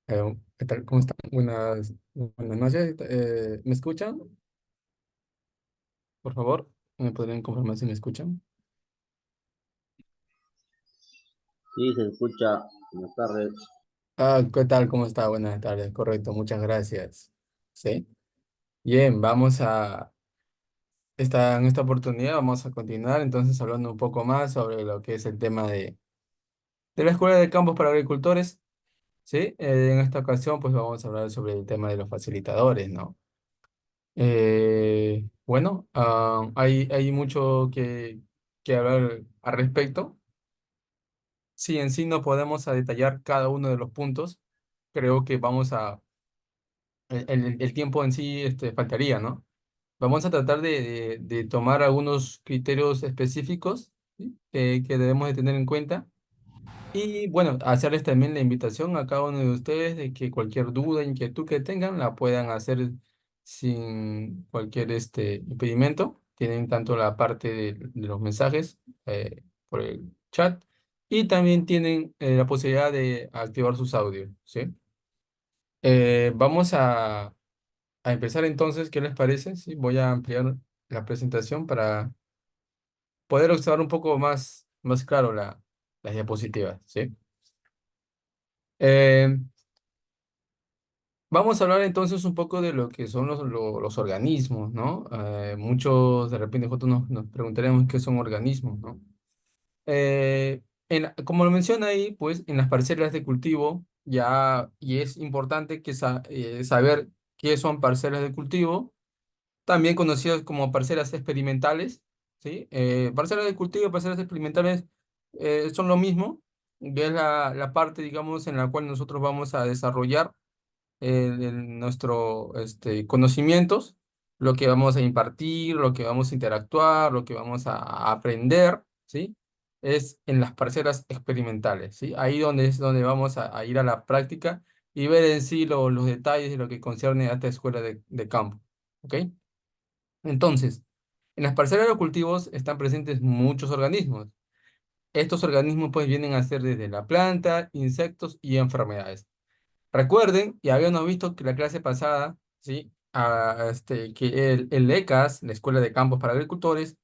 ¿Qué tal? ¿Cómo están? Buenas noches. ¿Me escuchan? Por favor, ¿me podrían confirmar si me escuchan? Sí, se escucha. Buenas tardes. ¿Qué tal? ¿Cómo está? Buenas tardes. Correcto, muchas gracias. ¿Sí? Bien, en esta oportunidad vamos a continuar entonces hablando un poco más sobre lo que es el tema de la Escuela de Campos para Agricultores. ¿Sí? En esta ocasión pues vamos a hablar sobre el tema de los facilitadores, ¿no? Bueno, hay mucho que hablar al respecto. Si en sí no podemos a detallar cada uno de los puntos, creo que el tiempo en sí faltaría, ¿no? Vamos a tratar de tomar algunos criterios específicos, ¿sí? Que debemos de tener en cuenta. Y bueno, hacerles también la invitación a cada uno de ustedes de que cualquier duda, inquietud que tengan, la puedan hacer sin cualquier impedimento. Tienen tanto la parte de los mensajes por el chat y también tienen la posibilidad de activar sus audios, ¿sí? Vamos a empezar entonces, ¿qué les parece? Sí, voy a ampliar la presentación para poder observar un poco más claro las diapositivas, ¿sí? Eh, Vamos a hablar entonces un poco de lo que son los organismos, ¿no? Muchos de repente nosotros nos preguntaremos qué son organismos, ¿no? Como lo menciona ahí, pues en las parcelas de cultivo ya, y es importante saber qué son parcelas de cultivo, también conocidas como parcelas experimentales, ¿sí? Parcelas de cultivo y parcelas experimentales son lo mismo, que es la parte, digamos, en la cual nosotros vamos a desarrollar nuestro conocimientos, lo que vamos a impartir, lo que vamos a interactuar, lo que vamos a aprender, ¿sí? Es en las parcelas experimentales, ¿sí? Ahí donde es donde vamos a ir a la práctica y ver en sí los detalles de lo que concierne a esta escuela de campo, ¿ok? Entonces, en las parcelas de cultivos están presentes muchos organismos. Estos organismos pues vienen a ser desde la planta, insectos y enfermedades. Recuerden, y habíamos visto que la clase pasada, ¿sí? Que el ECAS, la Escuela de Campos para Agricultores,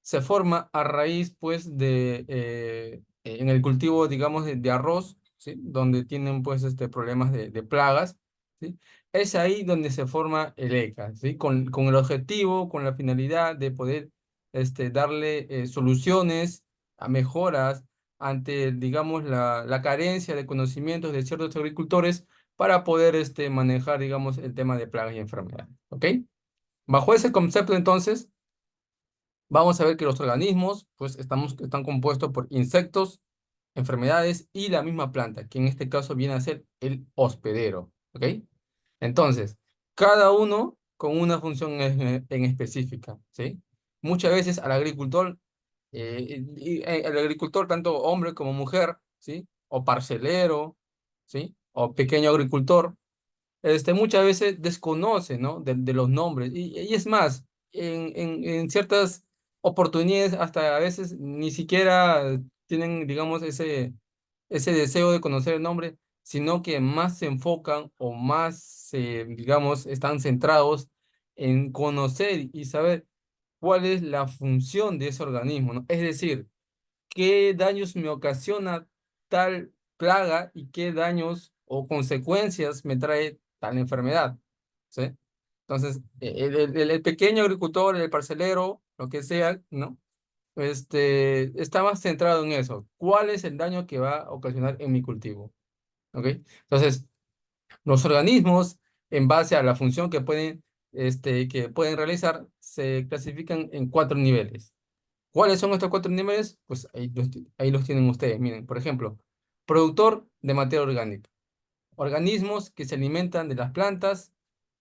se forma a raíz, pues, en el cultivo, digamos, de arroz, ¿sí? Donde tienen, pues, problemas de plagas, ¿sí? Es ahí donde se forma el ECAS, ¿sí? Con el objetivo, con la finalidad de poder, darle soluciones a mejoras ante, digamos, la carencia de conocimientos de ciertos agricultores para poder, manejar, digamos, el tema de plagas y enfermedades, ¿ok? Bajo ese concepto, entonces, vamos a ver que los organismos, pues, están compuestos por insectos, enfermedades y la misma planta, que en este caso viene a ser el hospedero, ¿ok? Entonces, cada uno con una función en específica, ¿sí? Muchas veces al agricultor, el agricultor, tanto hombre como mujer, ¿sí? O parcelero, ¿sí? O pequeño agricultor, muchas veces desconoce, ¿no? De los nombres. Y es más, en ciertas oportunidades, hasta a veces ni siquiera tienen, digamos, ese deseo de conocer el nombre, sino que más se enfocan o más, digamos, están centrados en conocer y saber cuál es la función de ese organismo, ¿no? Es decir, qué daños me ocasiona tal plaga y qué daños o consecuencias me trae tal enfermedad, ¿sí? Entonces, el pequeño agricultor, el parcelero, lo que sea, ¿no? Está más centrado en eso. ¿Cuál es el daño que va a ocasionar en mi cultivo? ¿Ok? Entonces, los organismos, en base a la función que pueden realizar, se clasifican en cuatro niveles. ¿Cuáles son estos cuatro niveles? Pues ahí los tienen ustedes. Miren, por ejemplo, productor de materia orgánica, organismos que se alimentan de las plantas,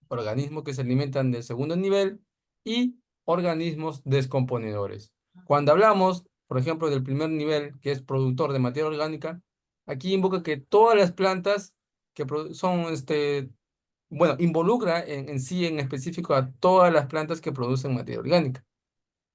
organismos que se alimentan del segundo nivel y organismos descomponedores. Cuando hablamos, por ejemplo, del primer nivel, que es productor de materia orgánica, aquí invoca que todas las plantas son, bueno, involucra en sí en específico a todas las plantas que producen materia orgánica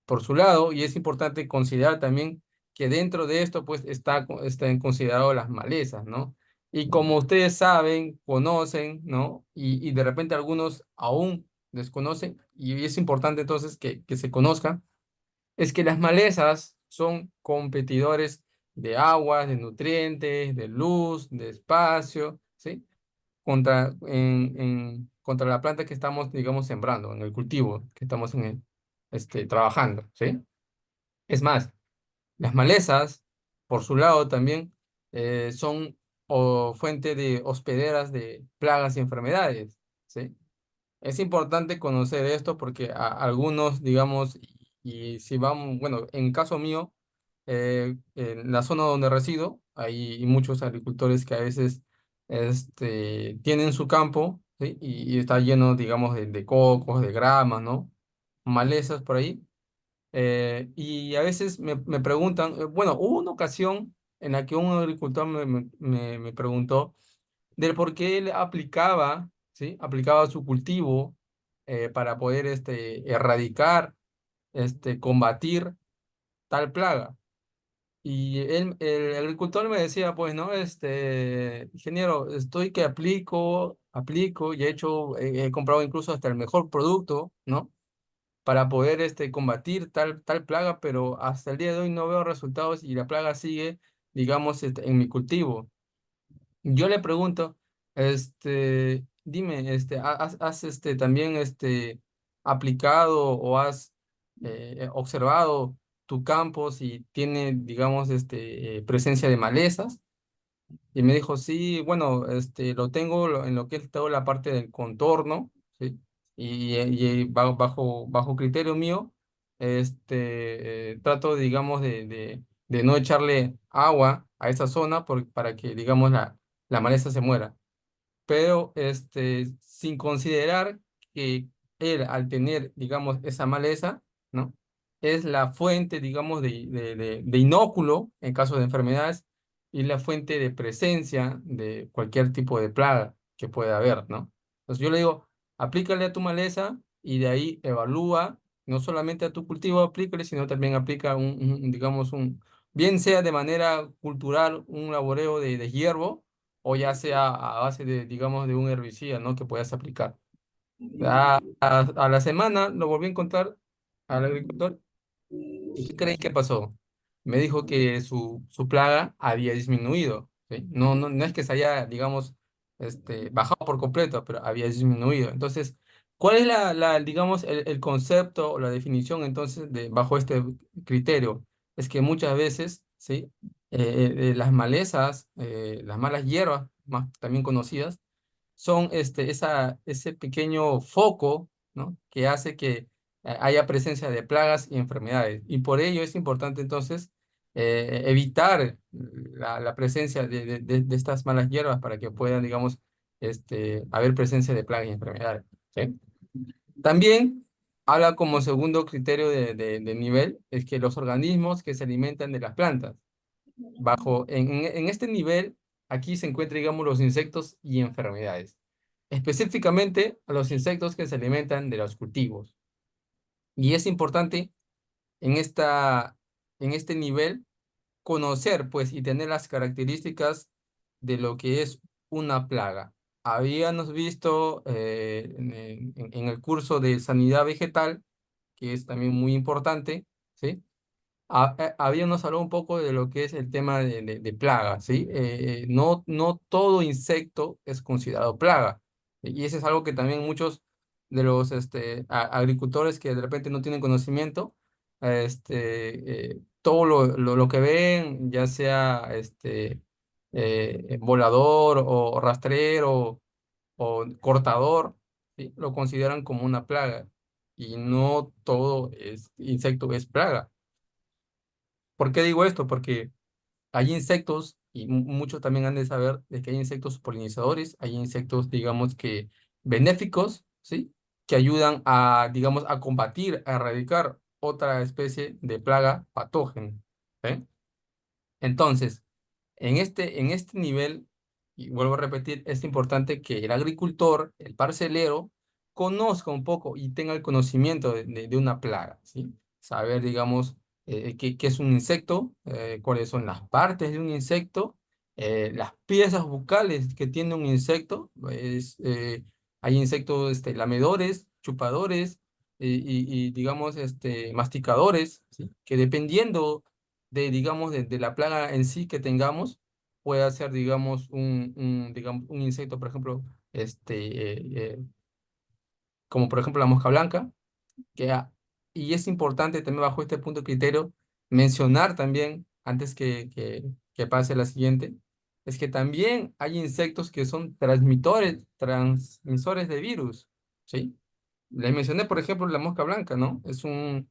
por su lado, y es importante considerar también que dentro de esto, pues, están consideradas las malezas, ¿no? Y como ustedes saben, conocen, ¿no? Y de repente algunos aún desconocen, y es importante entonces que se conozcan, es que las malezas son competidores de agua, de nutrientes, de luz, de espacio, ¿sí? Contra la planta que estamos, digamos, sembrando, en el cultivo que estamos trabajando, ¿sí? Es más, las malezas, por su lado también, son fuente de hospederas de plagas y enfermedades, ¿sí? Es importante conocer esto porque algunos, digamos, y si vamos, bueno, en caso mío, en la zona donde resido, hay muchos agricultores que a veces tienen su campo, ¿sí? Y está lleno, digamos, de cocos, de gramas, ¿no? Malezas por ahí. Y a veces me preguntan, bueno, hubo una ocasión en la que un agricultor me preguntó del por qué él aplicaba, ¿sí? Aplicaba su cultivo para poder erradicar, combatir tal plaga. Y el agricultor me decía, pues, ¿no? Ingeniero, estoy que aplico y he comprado incluso hasta el mejor producto, ¿no? Para poder combatir tal plaga, pero hasta el día de hoy no veo resultados y la plaga sigue, digamos, en mi cultivo. Yo le pregunto, dime, has también aplicado o has observado tu campo si tiene, digamos, presencia de malezas? Y me dijo, sí, bueno, lo tengo en lo que es toda la parte del contorno, ¿sí? Y bajo criterio mío, trato, digamos, de no echarle agua a esa zona para que, digamos, la maleza se muera, pero sin considerar que él, al tener, digamos, esa maleza, ¿no? Es la fuente, digamos, de inóculo en caso de enfermedades y la fuente de presencia de cualquier tipo de plaga que pueda haber, ¿no? Entonces yo le digo, aplícale a tu maleza y de ahí evalúa, no solamente a tu cultivo aplícale, sino también aplica digamos, bien sea de manera cultural, un laboreo de hierbo, o ya sea a base de, digamos, de un herbicida, ¿no? Que puedas aplicar. A la semana lo volví a encontrar al agricultor. ¿Y qué creen que pasó? Me dijo que su plaga había disminuido, ¿sí? No es que se haya, digamos, bajado por completo, pero había disminuido. Entonces, ¿cuál es digamos, el concepto o la definición entonces bajo este criterio? Es que muchas veces, ¿sí? Las malezas, las malas hierbas, más también conocidas, son ese pequeño foco, ¿no? Que hace que haya presencia de plagas y enfermedades. Y por ello es importante entonces evitar la presencia de estas malas hierbas para que puedan, digamos, haber presencia de plagas y enfermedades. ¿Sí? También habla como segundo criterio de nivel, es que los organismos que se alimentan de las plantas. En este nivel, aquí se encuentran, digamos, los insectos y enfermedades, específicamente a los insectos que se alimentan de los cultivos. Y es importante en en este nivel conocer, pues, y tener las características de lo que es una plaga. Habíamos visto en el curso de sanidad vegetal, que es también muy importante, ¿sí? Habíamos hablado un poco de lo que es el tema de plaga, ¿sí? No todo insecto es considerado plaga. Y eso es algo que también muchos de los agricultores que de repente no tienen conocimiento, todo lo que ven, ya sea volador o rastrero o cortador, ¿sí? Lo consideran como una plaga. Y no todo insecto es plaga. ¿Por qué digo esto? Porque hay insectos, y muchos también han de saber de que hay insectos polinizadores, hay insectos, digamos que benéficos, ¿sí? Que ayudan digamos, a combatir, a erradicar otra especie de plaga patógena. ¿Sí? Entonces, en este nivel, y vuelvo a repetir, es importante que el agricultor, el parcelero, conozca un poco y tenga el conocimiento de una plaga, ¿sí? Saber, digamos, qué es un insecto, cuáles son las partes de un insecto, las piezas bucales que tiene un insecto. Hay insectos lamedores, chupadores digamos, masticadores, ¿sí? Que dependiendo de, digamos, de la plaga en sí que tengamos, puede ser, digamos, digamos, un insecto, por ejemplo, como por ejemplo la mosca blanca que, y es importante también bajo este punto de criterio mencionar también, antes que pase la siguiente, es que también hay insectos que son transmisores de virus, ¿sí? Les mencioné, por ejemplo, la mosca blanca, ¿no? Es un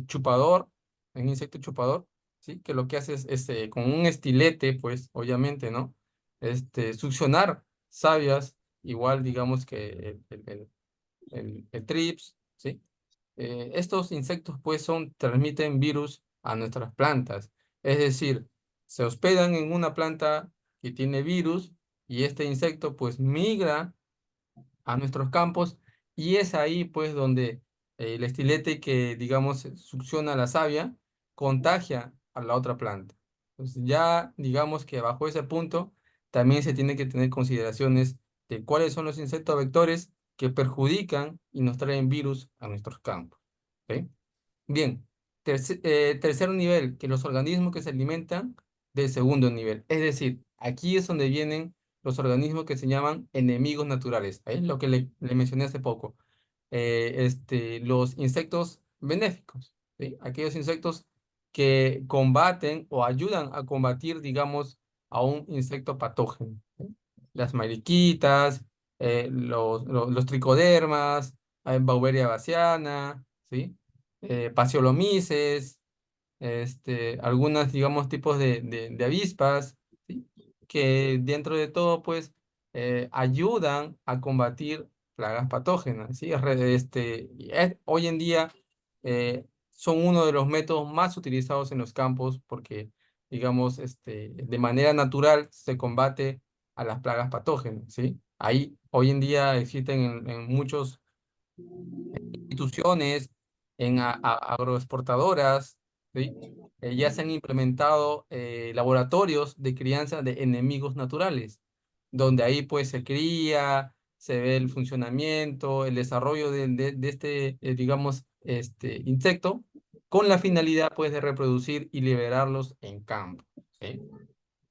chupador, un insecto chupador, ¿sí? Que lo que hace es, con un estilete, pues, obviamente, ¿no? Succionar sabias, igual, digamos, que el trips, ¿sí? Estos insectos pues transmiten virus a nuestras plantas. Es decir, se hospedan en una planta que tiene virus y este insecto pues migra a nuestros campos y es ahí pues donde el estilete que digamos succiona la savia contagia a la otra planta. Entonces ya digamos que bajo ese punto también se tiene que tener consideraciones de cuáles son los insectos vectores que perjudican y nos traen virus a nuestros campos. ¿Ok? Bien, tercer nivel, que los organismos que se alimentan del segundo nivel. Es decir, aquí es donde vienen los organismos que se llaman enemigos naturales. Ahí es lo que le mencioné hace poco. Los insectos benéficos, ¿sí? Aquellos insectos que combaten o ayudan a combatir, digamos, a un insecto patógeno. ¿Sí? Las mariquitas, los tricodermas, Beauveria baciana, ¿sí? Pasiolomices, algunas, digamos, tipos de avispas, ¿sí? Que dentro de todo, pues, ayudan a combatir plagas patógenas, ¿sí? Hoy en día son uno de los métodos más utilizados en los campos porque, digamos, de manera natural se combate a las plagas patógenas, ¿sí? Ahí, hoy en día existen en muchos instituciones, en agroexportadoras, ¿sí? Ya se han implementado laboratorios de crianza de enemigos naturales, donde ahí pues se cría, se ve el funcionamiento, el desarrollo de este, digamos, insecto, con la finalidad pues de reproducir y liberarlos en campo, ¿sí?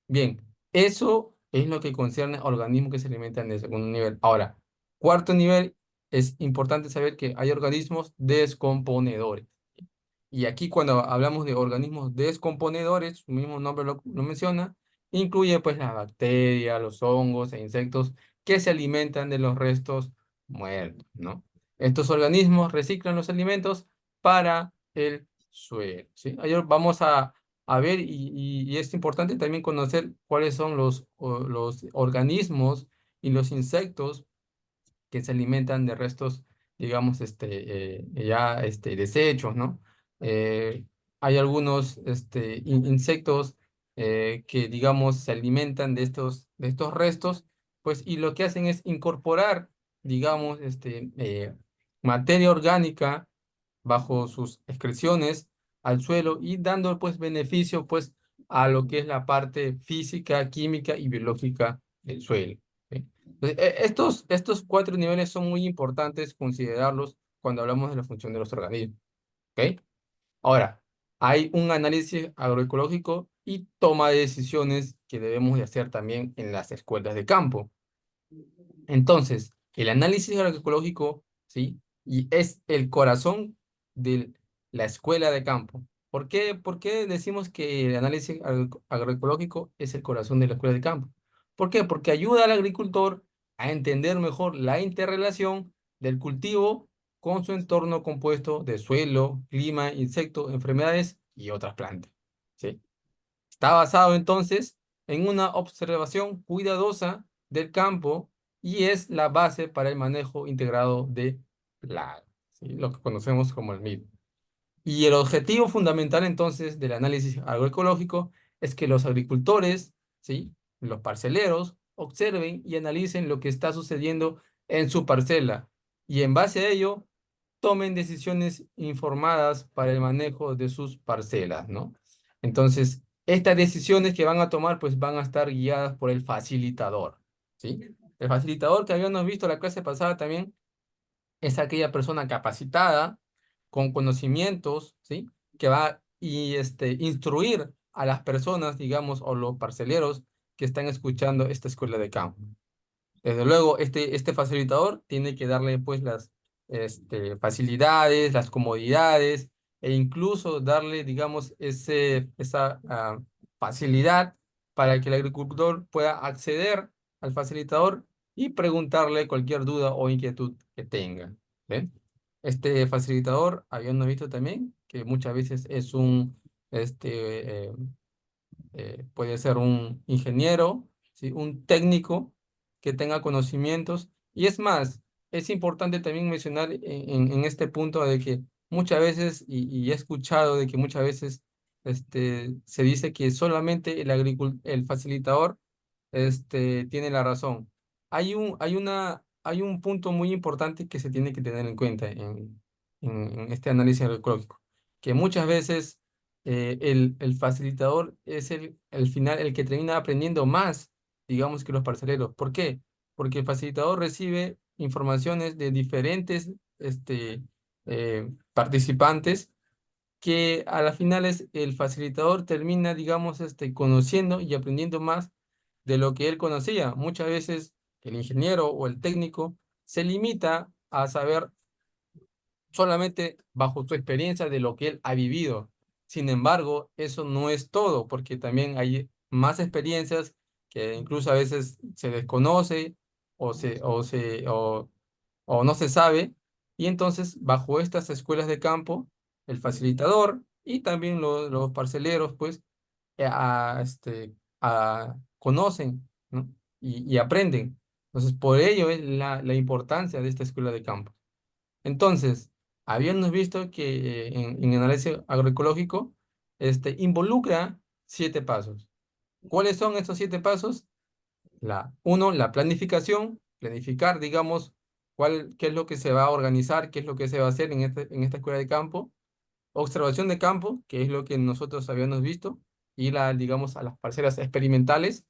Bien, eso es lo que concierne a organismos que se alimentan de segundo nivel. Ahora, cuarto nivel, es importante saber que hay organismos descomponedores. Y aquí cuando hablamos de organismos descomponedores, su mismo nombre lo menciona, incluye pues las bacterias, los hongos e insectos que se alimentan de los restos muertos, ¿no? Estos organismos reciclan los alimentos para el suelo, ¿sí? Ahí vamos a ver y es importante también conocer cuáles son los organismos y los insectos que se alimentan de restos, digamos, desechos, ¿no? Eh, Hay algunos insectos que, digamos, se alimentan de estos restos, pues, y lo que hacen es incorporar, digamos, materia orgánica bajo sus excreciones al suelo y dando, pues, beneficio, pues, a lo que es la parte física, química y biológica del suelo. ¿Sí? Entonces, estos cuatro niveles son muy importantes considerarlos cuando hablamos de la función de los organismos. ¿Ok? Ahora, hay un análisis agroecológico y toma de decisiones que debemos de hacer también en las escuelas de campo. Entonces, el análisis agroecológico, ¿sí? Y es el corazón de la escuela de campo. ¿Por qué decimos que el análisis agroecológico es el corazón de la escuela de campo? ¿Por qué? Porque ayuda al agricultor a entender mejor la interrelación del cultivo con su entorno compuesto de suelo, clima, insectos, enfermedades y otras plantas. ¿Sí? Está basado entonces en una observación cuidadosa del campo y es la base para el manejo integrado de plagas, ¿sí? Lo que conocemos como el MIP. Y el objetivo fundamental entonces del análisis agroecológico es que los agricultores, ¿sí? Los parceleros, observen y analicen lo que está sucediendo en su parcela y en base a ello tomen decisiones informadas para el manejo de sus parcelas, ¿no? Entonces, Estas decisiones que van a tomar, pues van a estar guiadas por el facilitador, ¿sí? El facilitador que habíamos visto la clase pasada también es aquella persona capacitada, con conocimientos, ¿sí? Que va y instruir a las personas, digamos, o los parceleros que están escuchando esta escuela de campo. Desde luego, este facilitador tiene que darle pues las facilidades, las comodidades e incluso darle, digamos, esa facilidad para que el agricultor pueda acceder al facilitador y preguntarle cualquier duda o inquietud que tenga. ¿Ven? Este facilitador, habíamos visto también que muchas veces es puede ser un ingeniero, ¿sí? Un técnico que tenga conocimientos. Y es más, es importante también mencionar en este punto de que muchas veces, y he escuchado de que muchas veces se dice que solamente el facilitador tiene la razón. Hay un punto muy importante que se tiene que tener en cuenta en este análisis agroecológico, que muchas veces el facilitador es el final, el que termina aprendiendo más, digamos, que los parceleros. ¿Por qué? Porque el facilitador recibe informaciones de diferentes participantes que a la final es el facilitador termina, digamos, conociendo y aprendiendo más de lo que él conocía. Muchas veces el ingeniero o el técnico se limita a saber solamente bajo su experiencia de lo que él ha vivido. Sin embargo, eso no es todo, porque también hay más experiencias que incluso a veces se desconoce o no se sabe. Y entonces, bajo estas escuelas de campo, el facilitador y también los parceleros, pues, conocen, ¿no? Y aprenden. Entonces, por ello es la importancia de esta escuela de campo. Entonces, habíamos visto que en análisis agroecológico involucra 7 pasos. ¿Cuáles son estos 7 pasos? Uno, la planificación, planificar, digamos, qué es lo que se va a organizar, qué es lo que se va a hacer en esta escuela de campo. Observación de campo, que es lo que nosotros habíamos visto, y digamos, a las parcelas experimentales.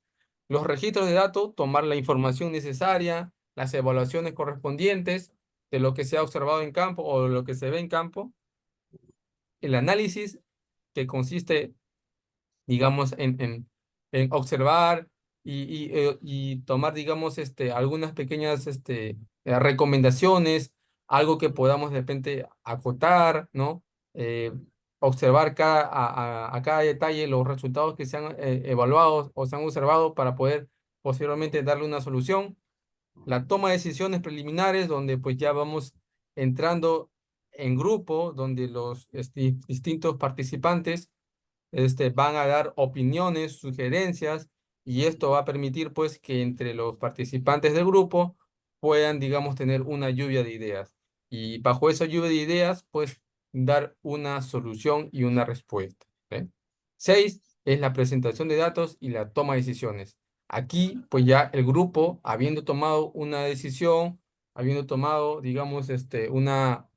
Los registros de datos, tomar la información necesaria, las evaluaciones correspondientes de lo que se ha observado en campo o de lo que se ve en campo. El análisis, que consiste digamos, en observar y tomar, digamos, algunas pequeñas recomendaciones, algo que podamos de repente acotar, ¿no? Eh, Observar a cada detalle los resultados que se han evaluado o se han observado para poder posteriormente darle una solución. La toma de decisiones preliminares, donde pues ya vamos entrando en grupo, donde los distintos participantes van a dar opiniones, sugerencias, y esto va a permitir pues que entre los participantes del grupo puedan, digamos, tener una lluvia de ideas. Y bajo esa lluvia de ideas, pues dar una solución y una respuesta. ¿Eh? 6 es la presentación de datos y la toma de decisiones. Aquí, pues ya el grupo, habiendo tomado una decisión, habiendo tomado, digamos, una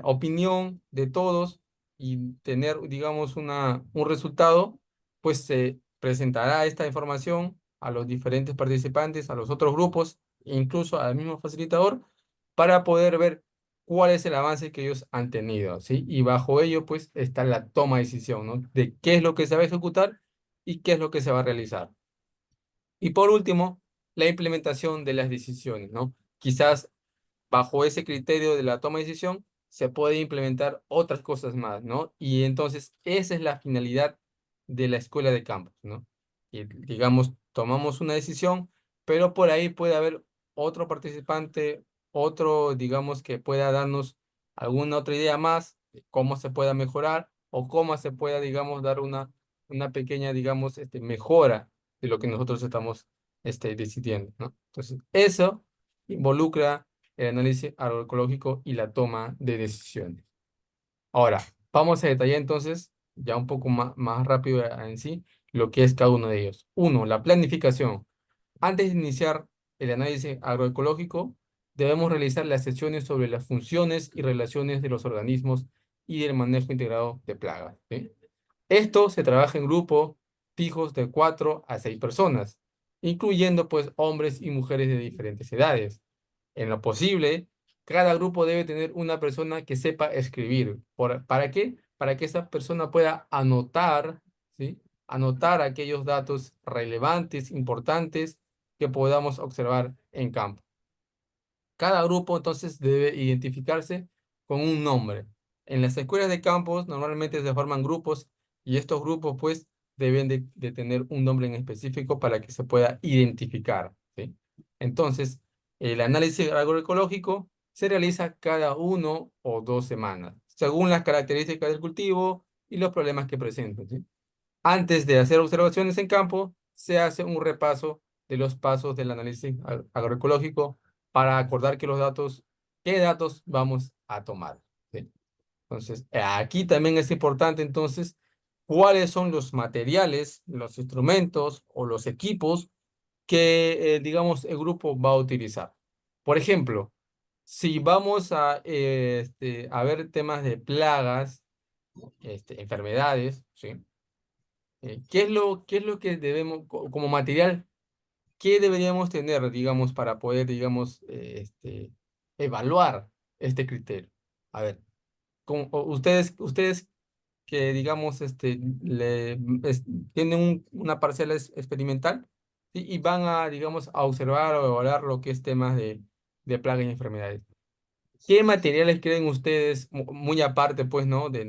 opinión de todos, y tener, digamos, un resultado, pues se presentará esta información a los diferentes participantes, a los otros grupos, e incluso al mismo facilitador, para poder ver cuál es el avance que ellos han tenido, ¿sí? Y bajo ello, pues, está la toma de decisión, ¿no? De qué es lo que se va a ejecutar y qué es lo que se va a realizar. Y por último, la implementación de las decisiones, ¿no? Quizás bajo ese criterio de la toma de decisión, se puede implementar otras cosas más, ¿no? Y entonces esa es la finalidad de la escuela de campos, ¿no? Y digamos, tomamos una decisión, pero por ahí puede haber otro participante, otro, digamos, que pueda darnos alguna otra idea más de cómo se pueda mejorar o cómo se pueda, digamos, dar una pequeña, digamos, mejora de lo que nosotros estamos decidiendo, ¿no? Entonces, eso involucra el análisis agroecológico y la toma de decisiones. Ahora, vamos a detallar entonces, ya un poco más rápido en sí, lo que es cada uno de ellos. Uno, la planificación. Antes de iniciar el análisis agroecológico, debemos realizar las sesiones sobre las funciones y relaciones de los organismos y el manejo integrado de plagas, ¿sí? Esto se trabaja en grupo fijos de 4 a 6 personas, incluyendo pues hombres y mujeres de diferentes edades. En lo posible, cada grupo debe tener una persona que sepa escribir. ¿Para qué? Para que esa persona pueda anotar, ¿sí? Anotar aquellos datos relevantes, importantes que podamos observar en campo. Cada grupo entonces debe identificarse con un nombre. En las escuelas de campos normalmente se forman grupos y estos grupos pues deben de tener un nombre en específico para que se pueda identificar, ¿sí? Entonces, el análisis agroecológico se realiza cada 1 o 2 semanas, según las características del cultivo y los problemas que presenten, ¿sí? Antes de hacer observaciones en campo, se hace un repaso de los pasos del análisis agroecológico para acordar qué datos vamos a tomar, ¿sí? Entonces, aquí también es importante, entonces, cuáles son los materiales, los instrumentos o los equipos que, digamos, el grupo va a utilizar. Por ejemplo, si vamos a ver temas de plagas, enfermedades, ¿sí? Qué es lo que debemos, como material, qué deberíamos tener, digamos, para poder, digamos, evaluar este criterio? A ver, ustedes que, digamos, tienen una parcela experimental, ¿sí? Y van a, digamos, a observar o evaluar lo que es temas de plagas y enfermedades. ¿Qué materiales creen ustedes, muy aparte, pues, ¿no? De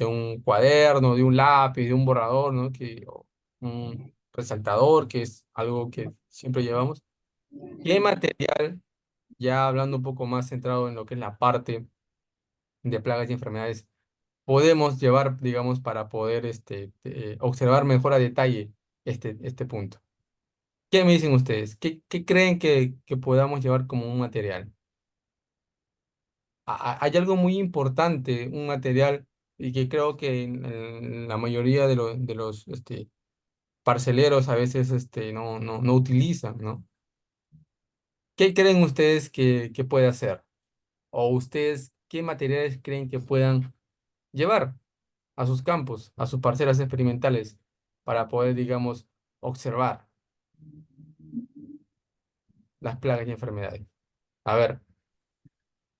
un cuaderno, de un lápiz, de un borrador, ¿no? O un resaltador, que es algo que siempre llevamos. ¿Qué material, ya hablando un poco más centrado en lo que es la parte de plagas y enfermedades, podemos llevar, digamos, para poder observar mejor a detalle este punto? ¿Qué me dicen ustedes? ¿Qué creen que podamos llevar como un material? Hay algo muy importante, un material, y que creo que en la mayoría de los parceleros a veces no utilizan, ¿no? ¿Qué creen ustedes que puede hacer? ¿O ustedes qué materiales creen que puedan llevar a sus campos, a sus parcelas experimentales, para poder, digamos, observar las plagas y enfermedades? A ver,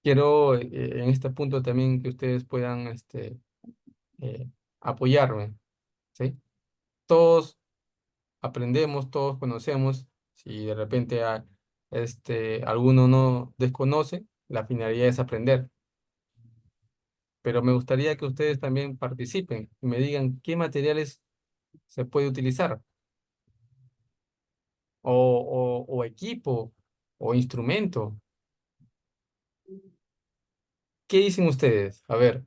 quiero en este punto también que ustedes puedan eh, apoyarme, ¿sí? Todos aprendemos, todos conocemos. Si de repente alguno no desconoce, la finalidad es aprender. Pero me gustaría que ustedes también participen y me digan qué materiales se puede utilizar, o equipo, o instrumento. ¿Qué dicen ustedes? A ver,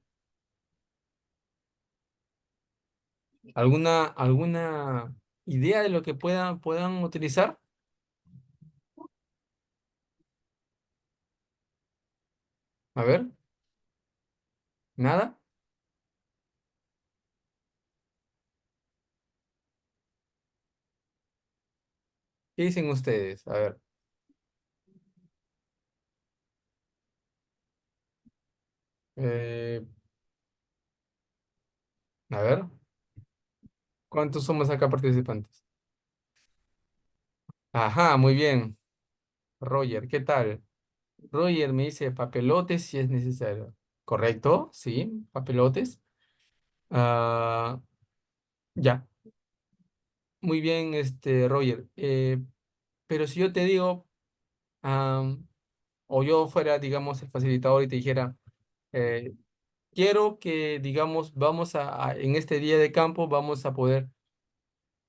¿alguna idea de lo que puedan utilizar? A ver, ¿nada? ¿Qué dicen ustedes? A ver, eh, a ver, ¿cuántos somos acá participantes? Ajá, muy bien. Roger, ¿qué tal? Roger me dice papelotes si es necesario. ¿Correcto? Sí, papelotes. Ah, ya, muy bien, Roger. Pero si yo te digo, o yo fuera, digamos, el facilitador y te dijera, eh, quiero que, digamos, en este día de campo vamos a poder,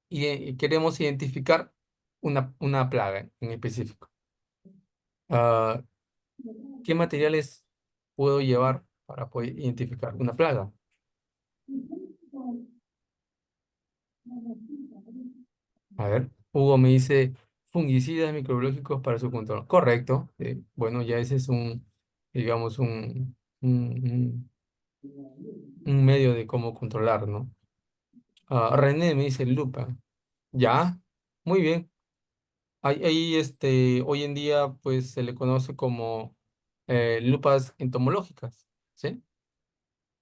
y queremos identificar una plaga en específico. Ah, ¿Qué materiales puedo llevar para poder identificar una plaga? A ver, Hugo me dice fungicidas microbiológicos para su control. Correcto. Bueno, ya ese es digamos, un medio de cómo controlar, ¿no? René me dice lupa. Ya, muy bien. Hoy en día, pues se le conoce como lupas entomológicas, ¿sí?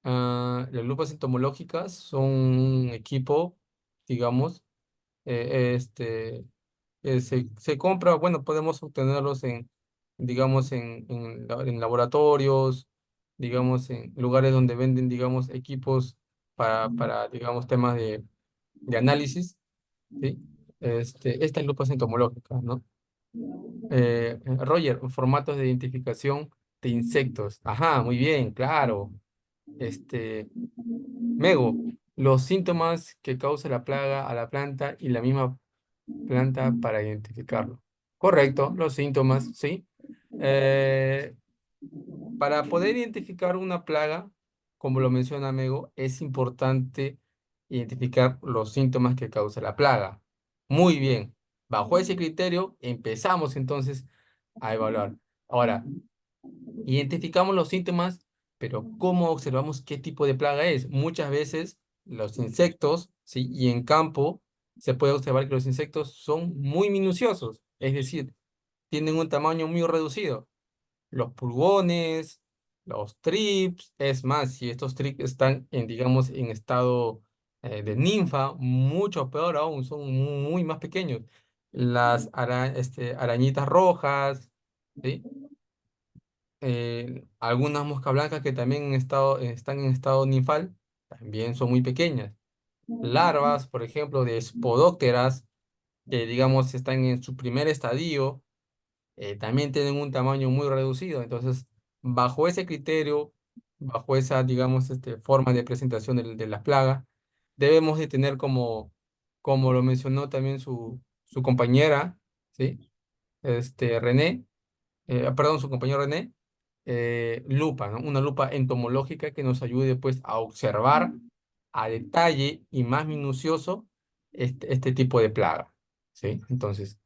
Las lupas entomológicas son un equipo digamos, se compra, bueno, podemos obtenerlos en, digamos, en laboratorios, digamos, en lugares donde venden, digamos, equipos digamos, temas de análisis, ¿sí? Estas lupas entomológicas, ¿no? Roger, formatos de identificación de insectos. Ajá, muy bien, claro. Este, Mego, los síntomas que causa la plaga a la planta y la misma planta para identificarlo. Correcto, los síntomas, ¿sí? Eh, para poder identificar una plaga, como lo menciona Mego, es importante identificar los síntomas que causa la plaga. Muy bien. Bajo ese criterio, empezamos entonces a evaluar. Ahora, identificamos los síntomas, pero ¿cómo observamos qué tipo de plaga es? Muchas veces los insectos, ¿sí? Y en campo se puede observar que los insectos son muy minuciosos, es decir, tienen un tamaño muy reducido. Los pulgones, los trips, es más, si estos trips están en, digamos, en estado de ninfa, mucho peor aún, son muy más pequeños. Las arañitas rojas, ¿sí? Algunas moscas blancas que también están en estado ninfal, también son muy pequeñas. Larvas, por ejemplo, de spodópteras, que digamos están en su primer estadio, también tienen un tamaño muy reducido. Entonces, bajo ese criterio, bajo esa, digamos, forma de presentación de la plaga, debemos de tener como lo mencionó también su compañera, ¿sí? René, perdón, su compañero René, lupa, ¿no? Una lupa entomológica que nos ayude pues a observar a detalle y más minucioso este tipo de plaga, ¿sí? Entonces,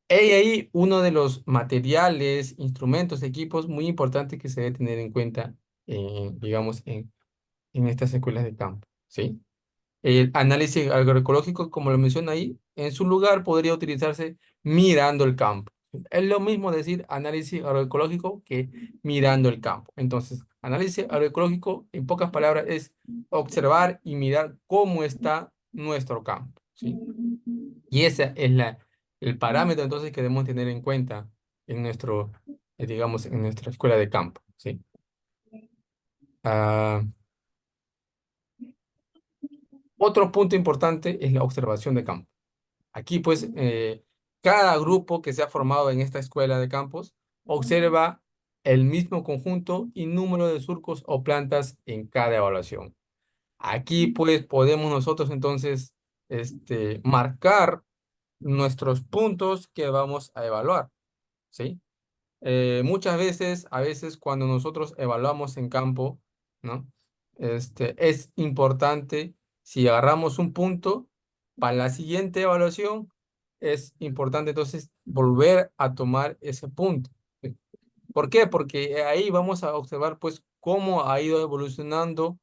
hay ahí uno de los materiales, instrumentos, equipos muy importantes que se debe tener en cuenta, digamos, en estas escuelas de campo, ¿sí? El análisis agroecológico, como lo menciona ahí, en su lugar podría utilizarse mirando el campo. Es lo mismo decir análisis agroecológico que mirando el campo. Entonces, análisis agroecológico, en pocas palabras, es observar y mirar cómo está nuestro campo, ¿sí? Y ese es el parámetro entonces que debemos tener en cuenta en digamos, en nuestra escuela de campo, ¿sí? Ah, otro punto importante es la observación de campo. Aquí, pues, cada grupo que se ha formado en esta escuela de campos observa el mismo conjunto y número de surcos o plantas en cada evaluación. Aquí, pues, podemos nosotros entonces marcar nuestros puntos que vamos a evaluar, ¿sí? Muchas veces, a veces cuando nosotros evaluamos en campo, ¿no? Es importante, si agarramos un punto, para la siguiente evaluación, es importante entonces volver a tomar ese punto. ¿Sí? ¿Por qué? Porque ahí vamos a observar pues cómo ha ido evolucionando,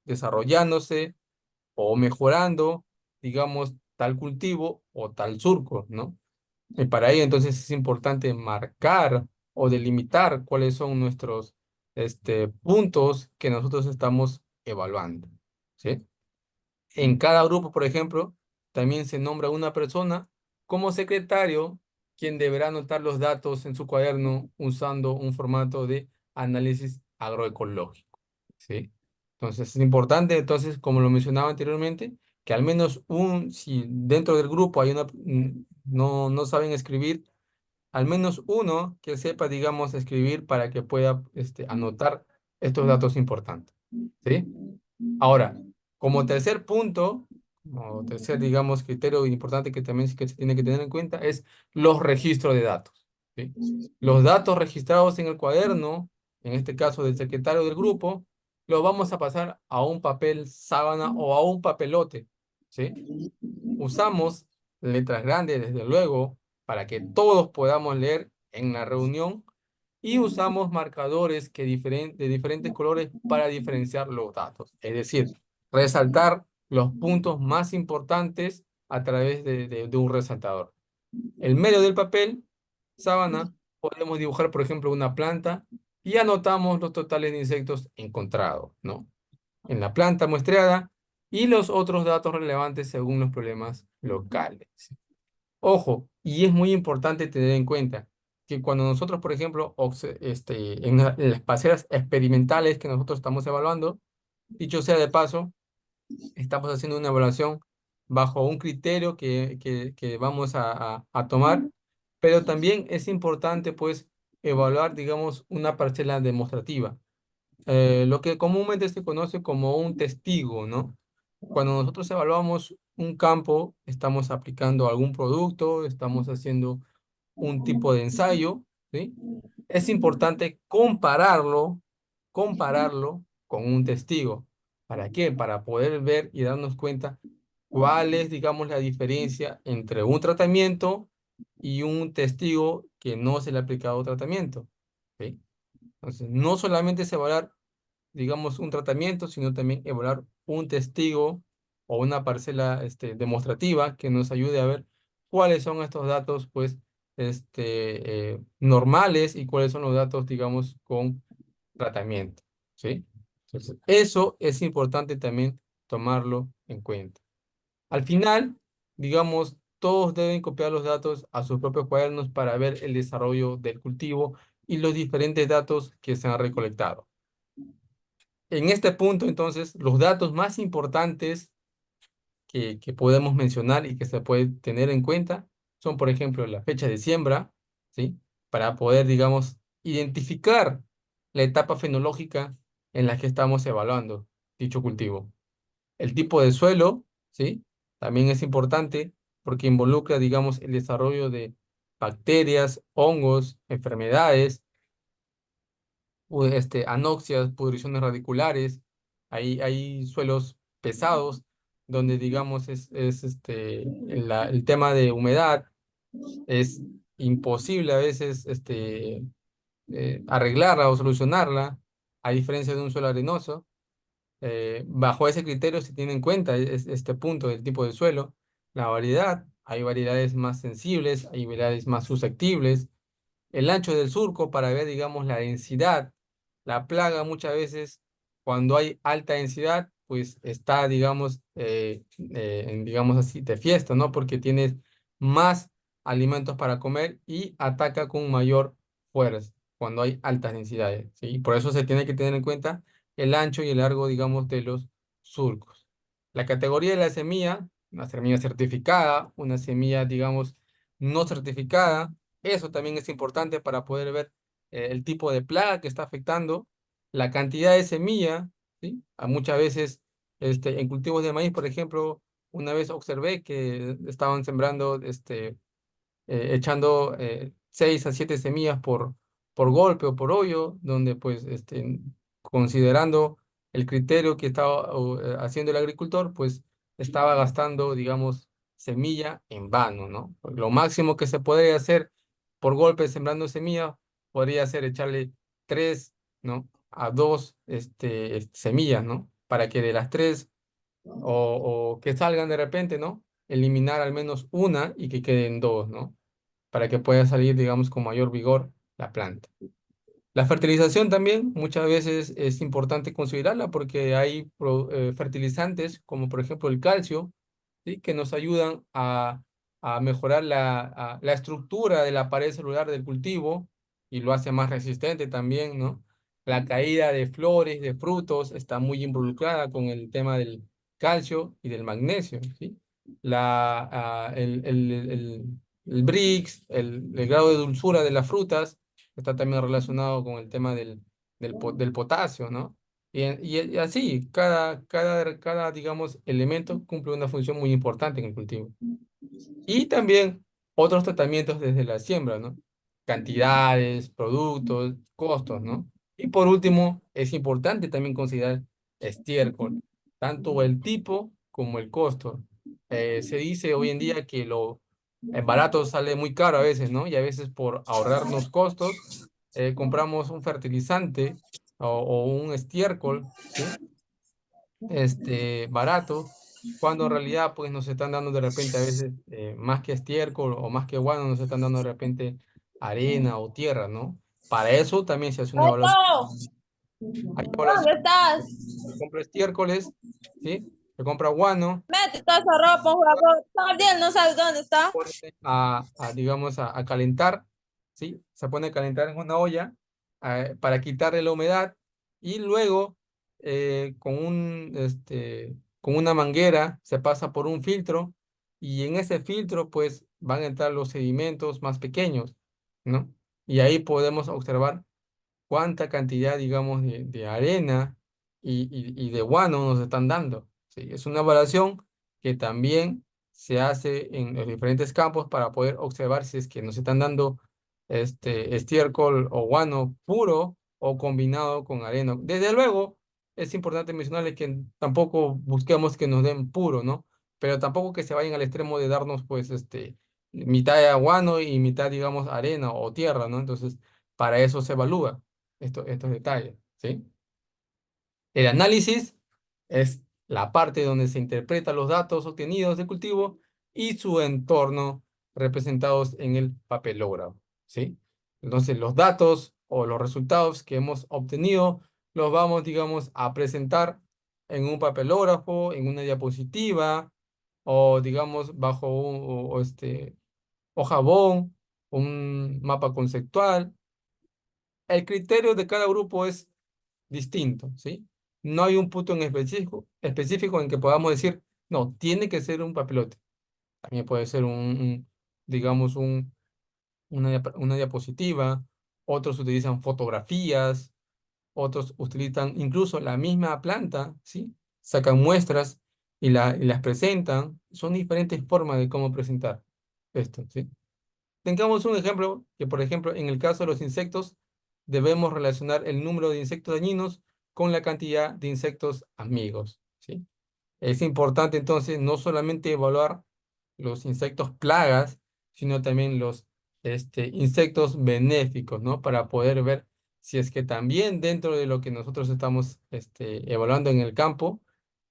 desarrollándose o mejorando, digamos, tal cultivo o tal surco, ¿no? Y para ello, entonces, es importante marcar o delimitar cuáles son nuestros puntos que nosotros estamos evaluando, ¿sí? En cada grupo, por ejemplo, también se nombra una persona como secretario, quien deberá anotar los datos en su cuaderno usando un formato de análisis agroecológico, ¿sí? Entonces, es importante, entonces, como lo mencionaba anteriormente, que al menos si dentro del grupo hay no saben escribir, al menos uno que sepa, digamos, escribir para que pueda anotar estos datos importantes, ¿sí? Ahora, como tercer punto, o tercer, digamos, criterio importante que también que se tiene que tener en cuenta es los registros de datos, ¿sí? Los datos registrados en el cuaderno, en este caso del secretario del grupo, los vamos a pasar a un papel sábana o a un papelote, ¿sí? Usamos letras grandes, desde luego, para que todos podamos leer en la reunión y usamos marcadores de diferentes colores para diferenciar los datos. Es decir, resaltar los puntos más importantes a través de un resaltador. En medio del papel, sábana, podemos dibujar, por ejemplo, una planta y anotamos los totales de insectos encontrados, ¿no? En la planta muestreada y los otros datos relevantes según los problemas locales. Ojo, y es muy importante tener en cuenta que cuando nosotros, por ejemplo, en las parcelas experimentales que nosotros estamos evaluando, dicho sea de paso, estamos haciendo una evaluación bajo un criterio que vamos a tomar, pero también es importante, pues, evaluar, digamos, una parcela demostrativa, lo que comúnmente se conoce como un testigo, ¿no? Cuando nosotros evaluamos un campo, estamos aplicando algún producto, estamos haciendo un tipo de ensayo, ¿sí? Es importante compararlo con un testigo. ¿Para qué? Para poder ver y darnos cuenta cuál es, digamos, la diferencia entre un tratamiento y un testigo que no se le ha aplicado tratamiento, ¿sí? Entonces, no solamente es evaluar, digamos, un tratamiento, sino también evaluar un testigo o una parcela demostrativa que nos ayude a ver cuáles son estos datos, pues, normales y cuáles son los datos, digamos, con tratamiento, ¿sí? Entonces, eso es importante también tomarlo en cuenta. Al final, digamos, todos deben copiar los datos a sus propios cuadernos para ver el desarrollo del cultivo y los diferentes datos que se han recolectado. En este punto, entonces, los datos más importantes que podemos mencionar y que se puede tener en cuenta son, por ejemplo, la fecha de siembra, ¿sí? Para poder, digamos, identificar la etapa fenológica en la que estamos evaluando dicho cultivo. El tipo de suelo, ¿sí? También es importante porque involucra, digamos, el desarrollo de bacterias, hongos, enfermedades, anoxias, pudriciones radiculares. Hay suelos pesados donde, digamos, el tema de humedad es imposible a veces arreglarla o solucionarla, a diferencia de un suelo arenoso. Bajo ese criterio se tiene en cuenta este punto del tipo de suelo, la variedad. Hay variedades más sensibles, hay variedades más susceptibles, el ancho del surco para ver, digamos, la densidad. La plaga muchas veces, cuando hay alta densidad, pues está, digamos, digamos así, de fiesta, ¿no? Porque tienes más alimentos para comer y ataca con mayor fuerza cuando hay altas densidades, ¿sí? Por eso se tiene que tener en cuenta el ancho y el largo, digamos, de los surcos. La categoría de la semilla, una semilla certificada, una semilla, digamos, no certificada, eso también es importante para poder ver el tipo de plaga que está afectando, la cantidad de semilla, ¿sí? Muchas veces en cultivos de maíz, por ejemplo, una vez observé que estaban sembrando echando 6 a 7 semillas por golpe o por hoyo, donde pues considerando el criterio que estaba haciendo el agricultor, pues estaba gastando, digamos, semilla en vano, ¿no? Lo máximo que se podría hacer por golpe sembrando semilla podría ser echarle 3, ¿no? A 2 semillas, ¿no? Para que de las 3 o que salgan de repente, ¿no? Eliminar al menos una y que queden 2, ¿no? Para que pueda salir, digamos, con mayor vigor la planta. La fertilización también muchas veces es importante considerarla porque hay fertilizantes como por ejemplo el calcio, ¿sí? Que nos ayudan a mejorar la estructura de la pared celular del cultivo y lo hace más resistente también, ¿no? La caída de flores, de frutos, está muy involucrada con el tema del calcio y del magnesio, ¿sí? El Brix, el grado de dulzura de las frutas, está también relacionado con el tema del potasio, ¿no? Y así, cada, digamos, elemento cumple una función muy importante en el cultivo. Y también otros tratamientos desde la siembra, ¿no? Cantidades, productos, costos, ¿no? Y por último, es importante también considerar estiércol, tanto el tipo como el costo. Se dice hoy en día que lo barato sale muy caro a veces, ¿no? Y a veces por ahorrarnos costos, compramos un fertilizante o un estiércol, ¿sí? Barato, cuando en realidad pues nos están dando de repente a veces más que estiércol o más que guano, nos están dando de repente arena o tierra, ¿no? Para eso también se hace una evaluación. Beto, Hay ¿dónde evaluación, estás? se compra estiércoles, ¿sí? se compra guano, Mete toda esa ropa, un jugador. Todo el día no sabes dónde está. pone digamos, a calentar, ¿sí? Se pone a calentar en una olla para quitarle la humedad y luego con una manguera se pasa por un filtro y en ese filtro pues van a entrar los sedimentos más pequeños, ¿no? Y ahí podemos observar cuánta cantidad, digamos, de arena y de guano nos están dando. ¿Sí? Es una evaluación que también se hace en los diferentes campos para poder observar si es que nos están dando estiércol o guano puro o combinado con arena. Desde luego, es importante mencionarles que tampoco busquemos que nos den puro, ¿no? Pero tampoco que se vayan al extremo de darnos, pues, mitad de guano y mitad, digamos, arena o tierra, ¿no? Entonces, para eso se evalúa estos detalles, ¿sí? El análisis es la parte donde se interpretan los datos obtenidos del cultivo y su entorno representados en el papelógrafo, ¿sí? Entonces, los datos o los resultados que hemos obtenido los vamos, digamos, a presentar en un papelógrafo, en una diapositiva o, digamos, bajo hojabón, un mapa conceptual. El criterio de cada grupo es distinto, ¿sí? No hay un punto en específico en que podamos decir, no, tiene que ser un papelote. También puede ser digamos, una diapositiva. Otros utilizan fotografías, otros utilizan incluso la misma planta, ¿sí? Sacan muestras y las presentan. Son diferentes formas de cómo presentar esto, ¿sí? Tengamos un ejemplo que, por ejemplo, en el caso de los insectos, debemos relacionar el número de insectos dañinos con la cantidad de insectos amigos, ¿sí? Es importante entonces no solamente evaluar los insectos plagas, sino también los insectos benéficos, ¿no? Para poder ver si es que también dentro de lo que nosotros estamos evaluando en el campo,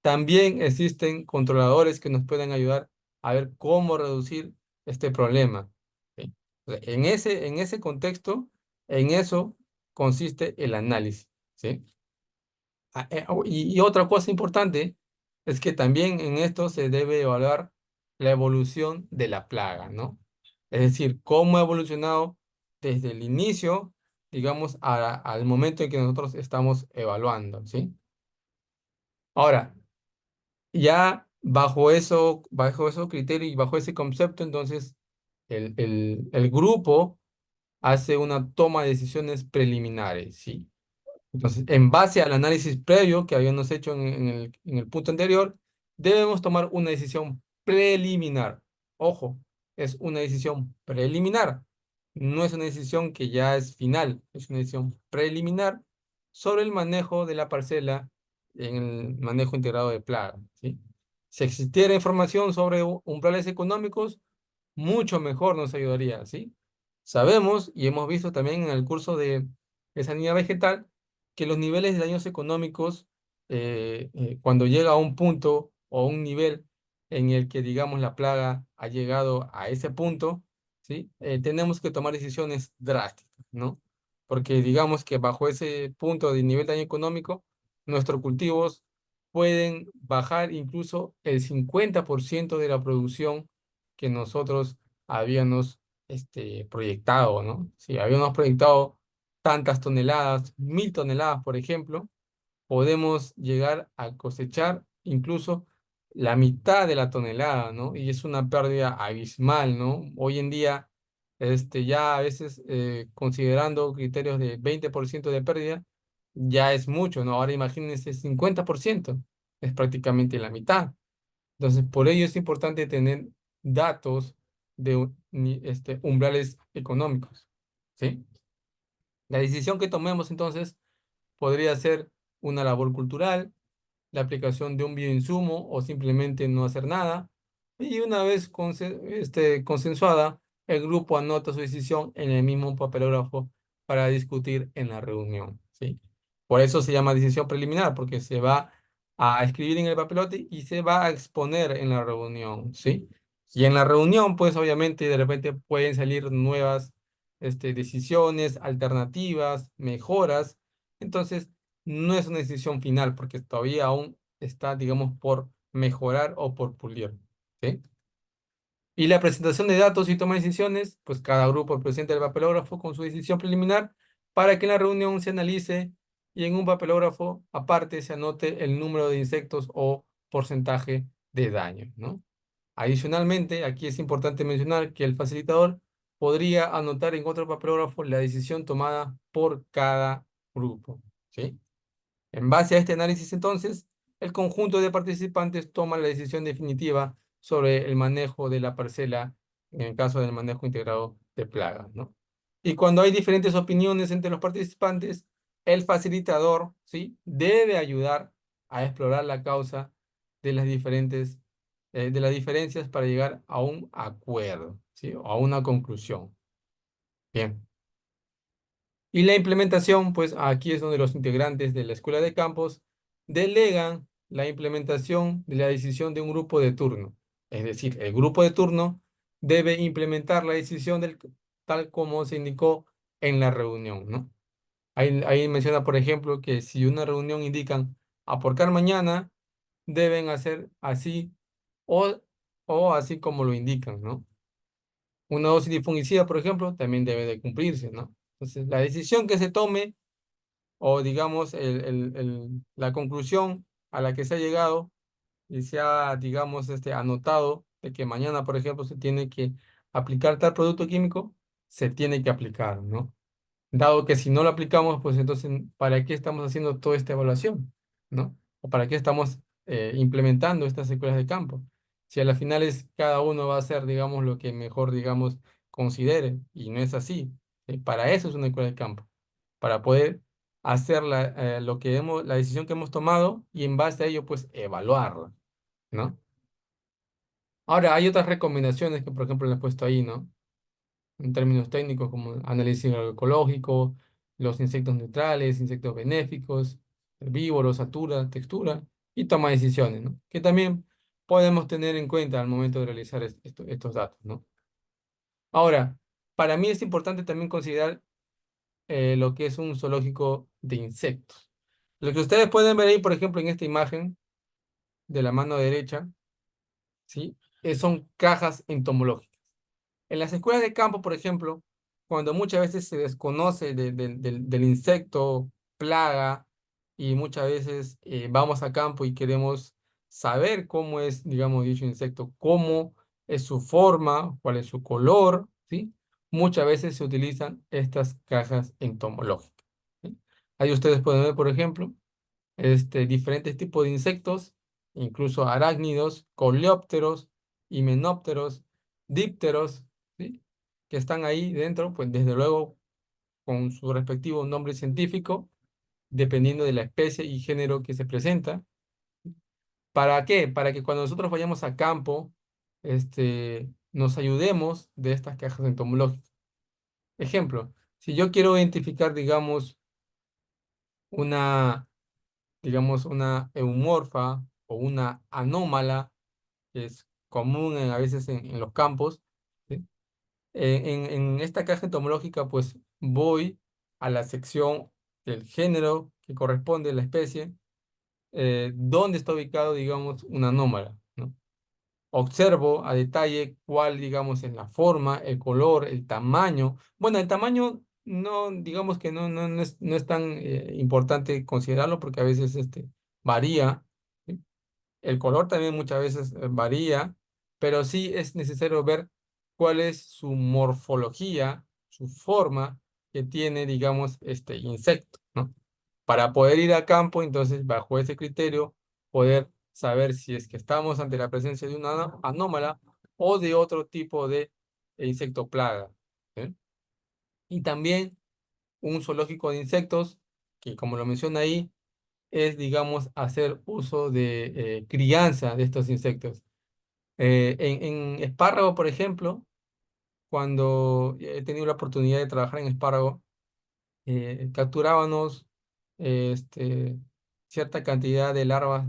también existen controladores que nos pueden ayudar a ver cómo reducir este problema. ¿Sí? En ese contexto, en eso consiste el análisis, ¿sí? Y otra cosa importante es que también en esto se debe evaluar la evolución de la plaga, ¿no? Es decir, cómo ha evolucionado desde el inicio, digamos, al momento en que nosotros estamos evaluando, ¿sí? Ahora, ya bajo esos criterios y bajo ese concepto, entonces, el grupo hace una toma de decisiones preliminares, ¿sí? Entonces, en base al análisis previo que habíamos hecho en el punto anterior, debemos tomar una decisión preliminar. Ojo, es una decisión preliminar. No es una decisión que ya es final, es una decisión preliminar sobre el manejo de la parcela en el manejo integrado de plaga, ¿sí? Si existiera información sobre umbrales económicos, mucho mejor nos ayudaría, ¿sí? Sabemos y hemos visto también en el curso de sanidad vegetal que los niveles de daños económicos, cuando llega a un punto o un nivel en el que, digamos, la plaga ha llegado a ese punto, ¿sí? Tenemos que tomar decisiones drásticas, ¿no? Porque digamos que bajo ese punto de nivel de daño económico, nuestros cultivos pueden bajar incluso el 50% de la producción que nosotros habíamos proyectado, ¿no? Si habíamos proyectado tantas toneladas, 1.000 toneladas, por ejemplo, podemos llegar a cosechar incluso la mitad de la tonelada, ¿no? Y es una pérdida abismal, ¿no? Hoy en día, ya a veces, considerando criterios de 20% de pérdida, ya es mucho, ¿no? Ahora imagínense 50%, es prácticamente la mitad. Entonces, por ello es importante tener datos de umbrales económicos, ¿sí? La decisión que tomemos entonces podría ser una labor cultural, la aplicación de un bioinsumo o simplemente no hacer nada. Y una vez consensuada, el grupo anota su decisión en el mismo papelógrafo para discutir en la reunión, ¿sí? Por eso se llama decisión preliminar, porque se va a escribir en el papelote y se va a exponer en la reunión, ¿sí? Y en la reunión, pues obviamente de repente pueden salir nuevas decisiones, alternativas, mejoras. Entonces, no es una decisión final porque todavía aún está, digamos, por mejorar o por pulir. ¿Sí? Y la presentación de datos y toma de decisiones, pues cada grupo presenta el papelógrafo con su decisión preliminar para que en la reunión se analice y en un papelógrafo aparte se anote el número de insectos o porcentaje de daño, ¿no? Adicionalmente, aquí es importante mencionar que el facilitador podría anotar en otro papelógrafo la decisión tomada por cada grupo, ¿sí? En base a este análisis, entonces, el conjunto de participantes toma la decisión definitiva sobre el manejo de la parcela en el caso del manejo integrado de plagas, ¿no? Y cuando hay diferentes opiniones entre los participantes, el facilitador, ¿sí? Debe ayudar a explorar la causa de las de las diferencias para llegar a un acuerdo, ¿sí? O a una conclusión. Bien. Y la implementación, pues aquí es donde los integrantes de la escuela de campos delegan la implementación de la decisión de un grupo de turno. Es decir, el grupo de turno debe implementar la decisión tal como se indicó en la reunión, ¿no? Ahí menciona, por ejemplo, que si una reunión indican aportar mañana, deben hacer así o, o así como lo indican, ¿no? Una dosis de fungicida, por ejemplo, también debe de cumplirse, ¿no? Entonces, la decisión que se tome o digamos la conclusión a la que se ha llegado y se ha, digamos, anotado de que mañana, por ejemplo, se tiene que aplicar tal producto químico, se tiene que aplicar, ¿no? Dado que si no lo aplicamos, pues entonces, ¿para qué estamos haciendo toda esta evaluación? ¿No? ¿O para qué estamos implementando estas secuelas de campo? Si a las finales cada uno va a hacer, digamos, lo que mejor, digamos, considere, y no es así. Para eso es una escuela de campo, para poder hacer la decisión que hemos tomado y en base a ello, pues, evaluarla, ¿no? Ahora, hay otras recomendaciones que, por ejemplo, le he puesto ahí, ¿no? En términos técnicos como análisis agroecológico, los insectos neutrales, insectos benéficos, herbívoros, altura, textura y toma de decisiones, ¿no? Que también podemos tener en cuenta al momento de realizar estos datos, ¿no? Ahora, para mí es importante también considerar lo que es un zoológico de insectos. Lo que ustedes pueden ver ahí, por ejemplo, en esta imagen de la mano derecha, ¿sí? Son cajas entomológicas. En las escuelas de campo, por ejemplo, cuando muchas veces se desconoce del insecto plaga y muchas veces vamos a campo y queremos saber cómo es, digamos, dicho insecto, cómo es su forma, cuál es su color, ¿sí? Muchas veces se utilizan estas cajas entomológicas, ¿sí? Ahí ustedes pueden ver, por ejemplo, diferentes tipos de insectos, incluso arácnidos, coleópteros, himenópteros, dípteros, ¿sí? Que están ahí dentro, pues desde luego con su respectivo nombre científico, dependiendo de la especie y género que se presenta. ¿Para qué? Para que cuando nosotros vayamos a campo, nos ayudemos de estas cajas entomológicas. Ejemplo, si yo quiero identificar, una una eumorfa o una anómala, que es común a veces en los campos, ¿sí? En esta caja entomológica, pues voy a la sección del género que corresponde a la especie, donde está ubicado, digamos, una anómala, ¿no? Observo a detalle cuál, digamos, es la forma, el color, el tamaño. Bueno, el tamaño no, digamos que no es tan importante considerarlo porque a veces varía, ¿sí? El color también muchas veces varía, pero sí es necesario ver cuál es su morfología, su forma que tiene, digamos, este insecto, ¿no? Para poder ir a campo, entonces, bajo ese criterio, poder saber si es que estamos ante la presencia de una anómala o de otro tipo de insecto plaga, ¿sí? Y también un zoológico de insectos, que como lo menciona ahí, es, digamos, hacer uso de crianza de estos insectos. En espárrago, por ejemplo, cuando he tenido la oportunidad de trabajar en espárrago, capturábamos cierta cantidad de larvas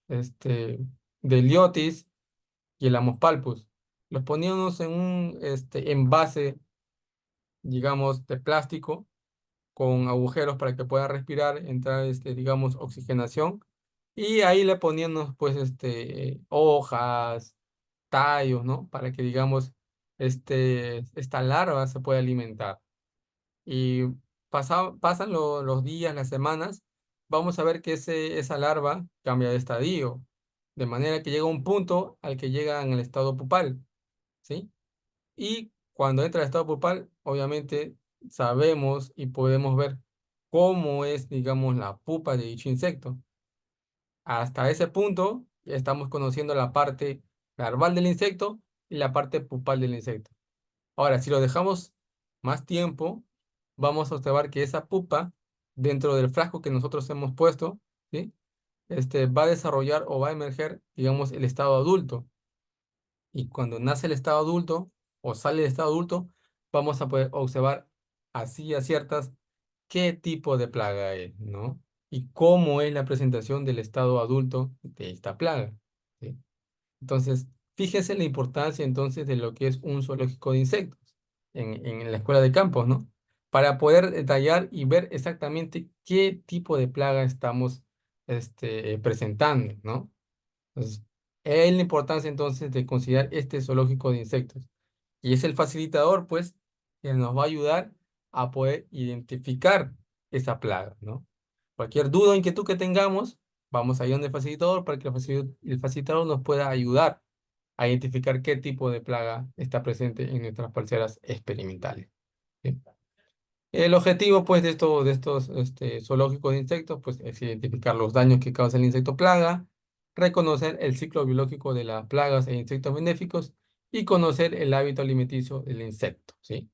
este, de Liotis y el Amospalpus. Los poníamos en un envase, digamos, de plástico con agujeros para que pueda respirar, entrar, digamos, oxigenación Y ahí le poníamos pues hojas, tallos, ¿no? Para que digamos esta larva se pueda alimentar. Y pasan los días, las semanas, vamos a ver que esa larva cambia de estadio, de manera que llega a un punto al que llega en el estado pupal, ¿sí? Y cuando entra al estado pupal, obviamente sabemos y podemos ver cómo es, digamos, la pupa de dicho insecto. Hasta ese punto ya estamos conociendo la parte larval del insecto y la parte pupal del insecto. Ahora, si lo dejamos más tiempo, vamos a observar que esa pupa, dentro del frasco que nosotros hemos puesto, ¿sí? Va a desarrollar o va a emerger, digamos, el estado adulto. Y cuando nace el estado adulto o sale el estado adulto, vamos a poder observar así a ciertas qué tipo de plaga es, ¿no? Y cómo es la presentación del estado adulto de esta plaga, ¿sí? Entonces, fíjese la importancia entonces de lo que es un zoológico de insectos en la escuela de campos, ¿no? Para poder detallar y ver exactamente qué tipo de plaga estamos presentando, ¿no? Entonces, es la importancia entonces de considerar este zoológico de insectos. Y es el facilitador, pues, que nos va a ayudar a poder identificar esa plaga, ¿no? Cualquier duda o inquietud que tengamos, vamos a ir donde el facilitador para que el facilitador nos pueda ayudar a identificar qué tipo de plaga está presente en nuestras parcelas experimentales. ¿Sí? El objetivo, pues, de estos zoológicos de insectos, pues, es identificar los daños que causa el insecto plaga, reconocer el ciclo biológico de las plagas e insectos benéficos y conocer el hábito alimenticio del insecto, ¿sí?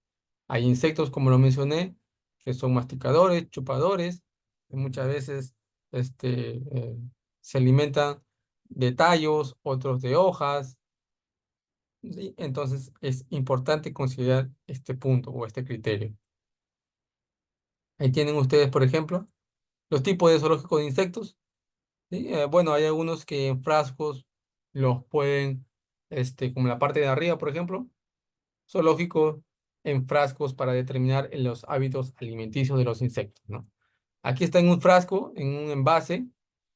Hay insectos, como lo mencioné, que son masticadores, chupadores, que muchas veces se alimentan de tallos, otros de hojas, ¿sí? Entonces, es importante considerar este punto o este criterio. Ahí tienen ustedes, por ejemplo, los tipos de zoológicos de insectos. ¿Sí? Bueno, hay algunos que en frascos los pueden, como la parte de arriba, por ejemplo, zoológicos en frascos para determinar los hábitos alimenticios de los insectos, ¿no? Aquí está en un frasco, en un envase,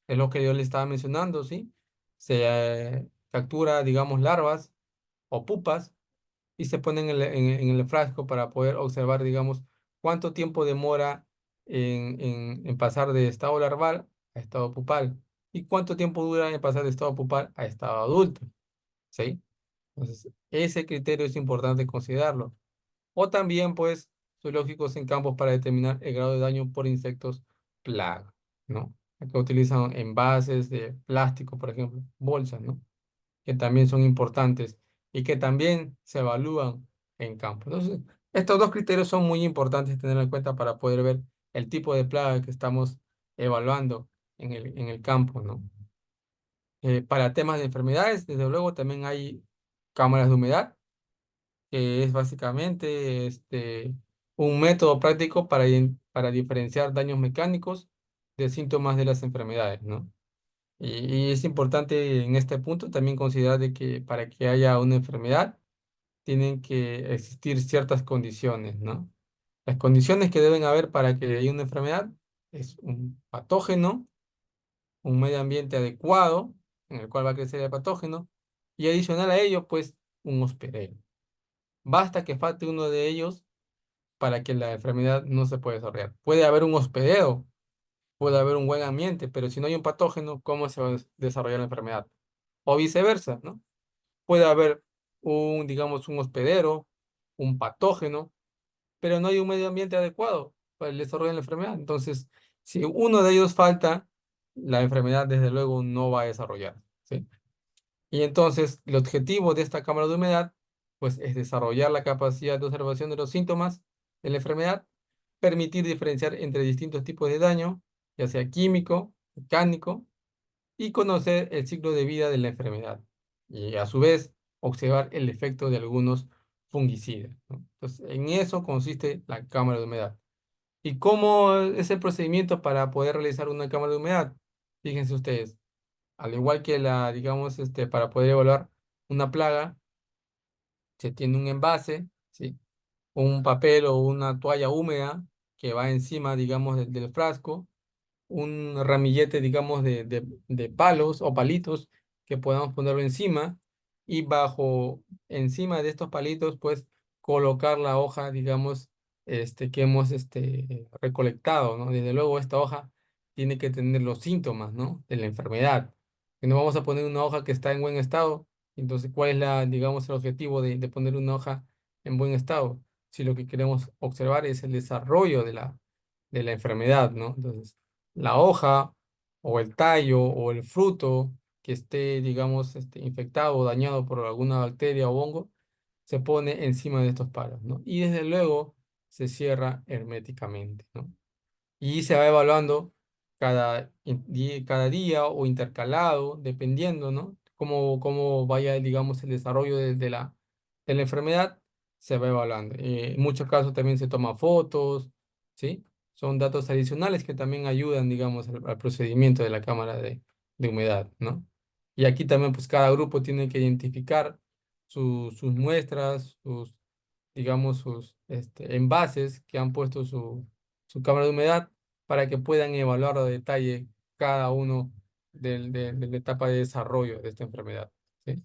es lo que yo le estaba mencionando, ¿sí? Se captura, digamos, larvas o pupas y se ponen en el frasco para poder observar, digamos, cuánto tiempo demora en pasar de estado larval a estado pupal y cuánto tiempo dura en pasar de estado pupal a estado adulto, ¿sí? Entonces, ese criterio es importante considerarlo. O también, pues, zoológicos en campos para determinar el grado de daño por insectos plaga, ¿no? Acá utilizan envases de plástico, por ejemplo, bolsas, ¿no? Que también son importantes y que también se evalúan en campo. Entonces, estos dos criterios son muy importantes tener en cuenta para poder ver el tipo de plaga que estamos evaluando en el campo, ¿no? Para temas de enfermedades, desde luego también hay cámaras de humedad, que es básicamente un método práctico para diferenciar daños mecánicos de síntomas de las enfermedades, ¿no? Y es importante en este punto también considerar de que para que haya una enfermedad tienen que existir ciertas condiciones, ¿no? Las condiciones que deben haber para que haya una enfermedad es un patógeno, un medio ambiente adecuado en el cual va a crecer el patógeno y adicional a ello, pues, un hospedero. Basta que falte uno de ellos para que la enfermedad no se pueda desarrollar. Puede haber un hospedero, puede haber un buen ambiente, pero si no hay un patógeno, ¿cómo se va a desarrollar la enfermedad? O viceversa, ¿no? Puede haber digamos, un hospedero, un patógeno, pero no hay un medio ambiente adecuado para el desarrollo de la enfermedad. Entonces, si uno de ellos falta, la enfermedad desde luego no va a desarrollar, ¿sí? Y entonces, el objetivo de esta cámara de humedad, pues, es desarrollar la capacidad de observación de los síntomas de la enfermedad, permitir diferenciar entre distintos tipos de daño, ya sea químico, mecánico, y conocer el ciclo de vida de la enfermedad. Y a su vez, observar el efecto de algunos fungicidas, ¿no? Entonces, en eso consiste la cámara de humedad. ¿Y cómo es el procedimiento para poder realizar una cámara de humedad? Fíjense ustedes, al igual que digamos, para poder evaluar una plaga, se tiene un envase, ¿sí? Un papel o una toalla húmeda que va encima, digamos, del frasco. un ramillete, digamos, de palos o palitos que podamos ponerlo encima y encima de estos palitos, pues, colocar la hoja, digamos, que hemos recolectado, ¿no? Desde luego, esta hoja tiene que tener los síntomas, ¿no? De la enfermedad. Que no vamos a poner una hoja que está en buen estado. Entonces, ¿cuál es digamos, el objetivo de poner una hoja en buen estado? Si lo que queremos observar es el desarrollo de la enfermedad, ¿no? Entonces, la hoja o el tallo o el fruto que esté, digamos, infectado o dañado por alguna bacteria o hongo, se pone encima de estos palos, ¿no? Y desde luego se cierra herméticamente, ¿no? Y se va evaluando cada día o intercalado, dependiendo, ¿no? Cómo vaya, digamos, el desarrollo de la enfermedad, se va evaluando. En muchos casos también se toman fotos, ¿sí? Son datos adicionales que también ayudan, digamos, al procedimiento de la cámara de humedad, ¿no? Y aquí también, pues, cada grupo tiene que identificar sus muestras, digamos, sus envases que han puesto su cámara de humedad para que puedan evaluar a detalle cada uno de la etapa de desarrollo de esta enfermedad, ¿sí?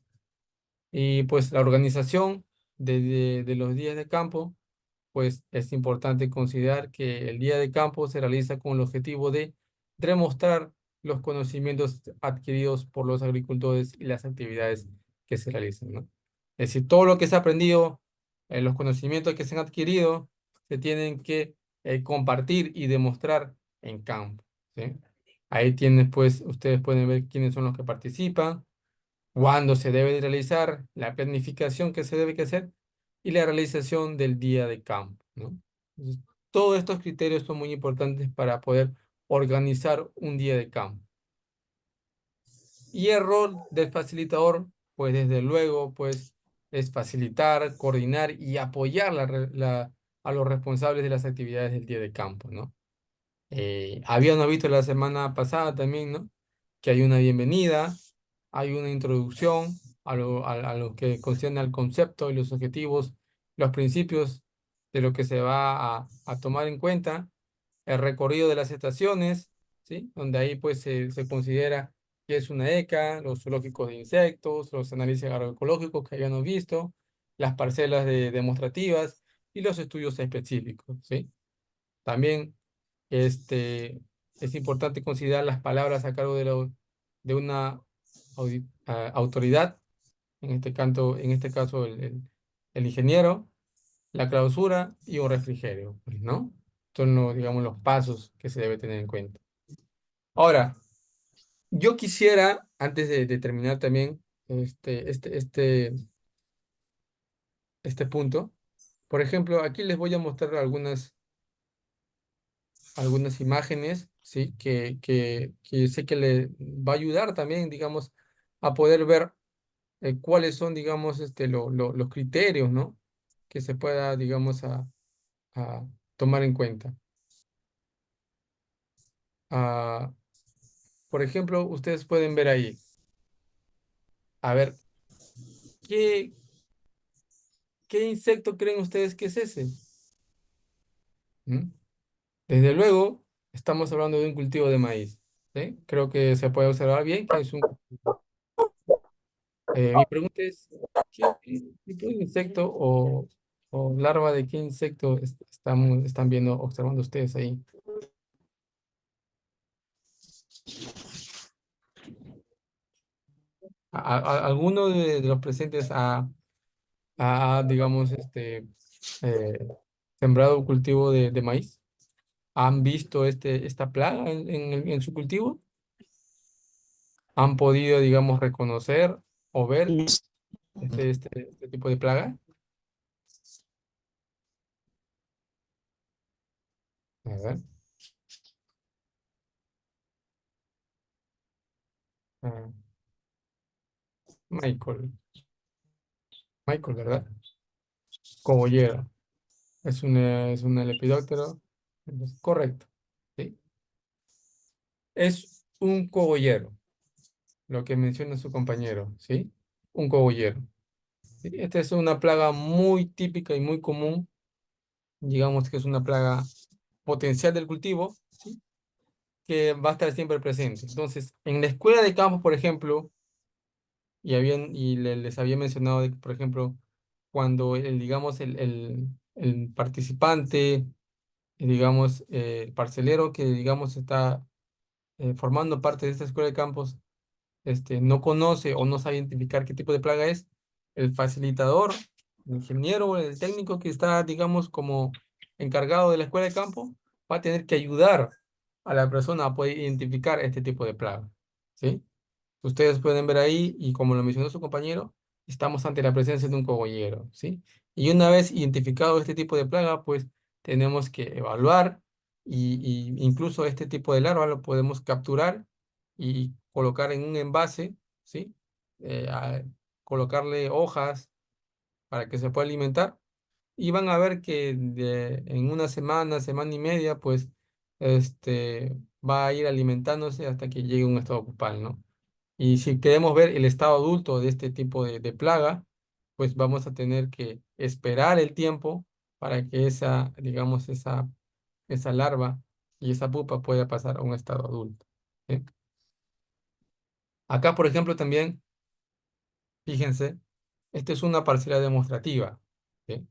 Y pues la organización de los días de campo, pues es importante considerar que el día de campo se realiza con el objetivo de demostrar los conocimientos adquiridos por los agricultores y las actividades que se realizan, ¿no? Es decir, todo lo que se ha aprendido, los conocimientos que se han adquirido, se tienen que compartir y demostrar en campo, ¿sí? Ahí tienen, pues, ustedes pueden ver quiénes son los que participan, cuándo se debe de realizar, la planificación que se debe que hacer y la realización del día de campo, ¿no? Entonces, todos estos criterios son muy importantes para poder organizar un día de campo. Y el rol del facilitador, pues desde luego, pues es facilitar, coordinar y apoyar a los responsables de las actividades del día de campo, ¿no? Habíamos visto la semana pasada también, ¿no? Que hay una bienvenida, hay una introducción a lo que concierne al concepto y los objetivos, los principios de lo que se va a tomar en cuenta, el recorrido de las estaciones, ¿sí? Donde ahí pues se considera qué es una ECA, los zoológicos de insectos, los análisis agroecológicos que habíamos visto, las parcelas demostrativas y los estudios específicos, ¿sí? También es importante considerar las palabras a cargo de una autoridad, en este caso el ingeniero, la clausura y un refrigerio, pues, ¿no? Son digamos, los pasos que se debe tener en cuenta. Ahora, yo quisiera, antes de terminar también este punto, por ejemplo, aquí les voy a mostrar algunas imágenes, ¿sí? Que sé que le va a ayudar también, digamos, a poder ver cuáles son, digamos, los criterios, ¿no? Que se pueda, digamos, a tomar en cuenta. Ah, por ejemplo, ustedes pueden ver ahí, a ver, ¿qué, qué insecto creen ustedes que es ese? ¿Mm? Desde luego, estamos hablando de un cultivo de maíz, ¿sí? Creo que se puede observar bien que es mi pregunta es, ¿qué tipo de insecto o larva de qué insecto están viendo, observando ustedes ahí? ¿Alguno de los presentes digamos, eh, sembrado cultivo de maíz? ¿Han visto esta plaga en su cultivo? ¿Han podido, digamos, reconocer o ver este tipo de plaga? A ver, ah, Michael, Michael, ¿verdad? Cogollera. Es un lepidóptero. Entonces, correcto. ¿Sí? Es un cogollero, lo que menciona su compañero, ¿sí? Un cogollero. ¿Sí? Esta es una plaga muy típica y muy común. Digamos que es una plaga potencial del cultivo, ¿sí? que va a estar siempre presente. Entonces, en la escuela de campo, por ejemplo, les había mencionado de que, por ejemplo, cuando digamos, el participante, digamos, el parcelero que, digamos, está formando parte de esta escuela de campos, no conoce o no sabe identificar qué tipo de plaga es, el facilitador, el ingeniero o el técnico que está, digamos, como encargado de la escuela de campo, va a tener que ayudar a la persona a poder identificar este tipo de plaga, ¿sí? Ustedes pueden ver ahí, y como lo mencionó su compañero, estamos ante la presencia de un cogollero, ¿sí? Y una vez identificado este tipo de plaga, pues tenemos que evaluar y incluso este tipo de larva lo podemos capturar y colocar en un envase, ¿sí? Eh, a- Colocarle hojas para que se pueda alimentar y van a ver que en una semana, semana y media, pues va a ir alimentándose hasta que llegue a un estado pupal, ¿no? Y si queremos ver el estado adulto de este tipo de plaga, pues vamos a tener que esperar el tiempo para que digamos, esa larva y esa pupa pueda pasar a un estado adulto. ¿Sí? Acá, por ejemplo, también, fíjense, esta es una parcela demostrativa. ¿Sí?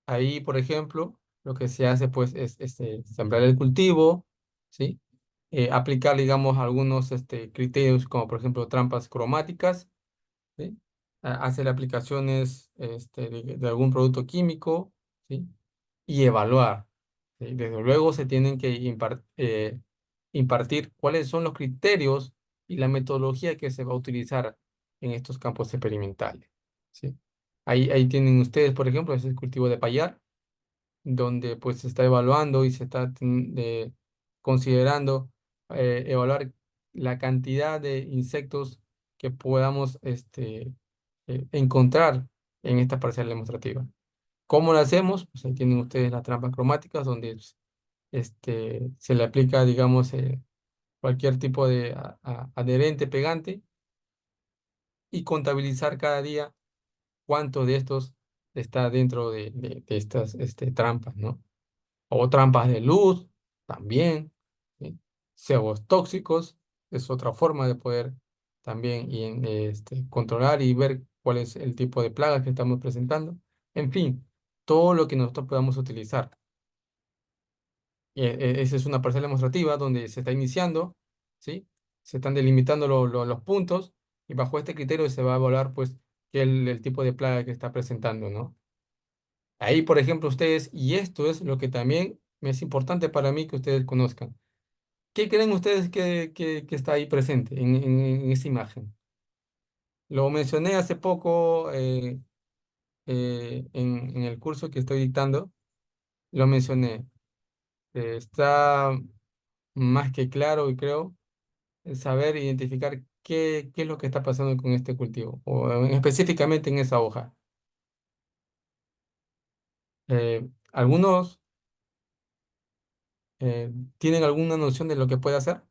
Ahí, por ejemplo, lo que se hace pues es sembrar el cultivo, ¿sí? Aplicar, digamos, algunos criterios como por ejemplo trampas cromáticas, ¿sí? Hacer aplicaciones de algún producto químico, ¿sí? Y evaluar, ¿sí? Desde luego se tienen que impartir cuáles son los criterios y la metodología que se va a utilizar en estos campos experimentales, ¿sí? Ahí tienen ustedes, por ejemplo, ese cultivo de payar, donde pues se está evaluando y se está considerando evaluar la cantidad de insectos que podamos encontrar en esta parcela demostrativa. ¿Cómo lo hacemos? Pues ahí tienen ustedes las trampas cromáticas donde se le aplica, digamos, cualquier tipo de adherente pegante y contabilizar cada día cuánto de estos está dentro de estas trampas, ¿no? O trampas de luz también, ¿sí? Cebos tóxicos es otra forma de poder también controlar y ver cuál es el tipo de plagas que estamos presentando. En fin, todo lo que nosotros podamos utilizar. Esa es una parcela demostrativa donde se está iniciando, ¿sí? Se están delimitando los puntos y bajo este criterio se va a evaluar pues qué el tipo de plaga que está presentando, ¿no? Ahí, por ejemplo, ustedes, y esto es lo que también me es importante para mí que ustedes conozcan. ¿Qué creen ustedes que está ahí presente en esa imagen? Lo mencioné hace poco en el curso que estoy dictando, lo mencioné. Está más que claro y creo saber identificar qué es lo que está pasando con este cultivo, o específicamente en esa hoja. ¿Algunos tienen alguna noción de lo que puede hacer?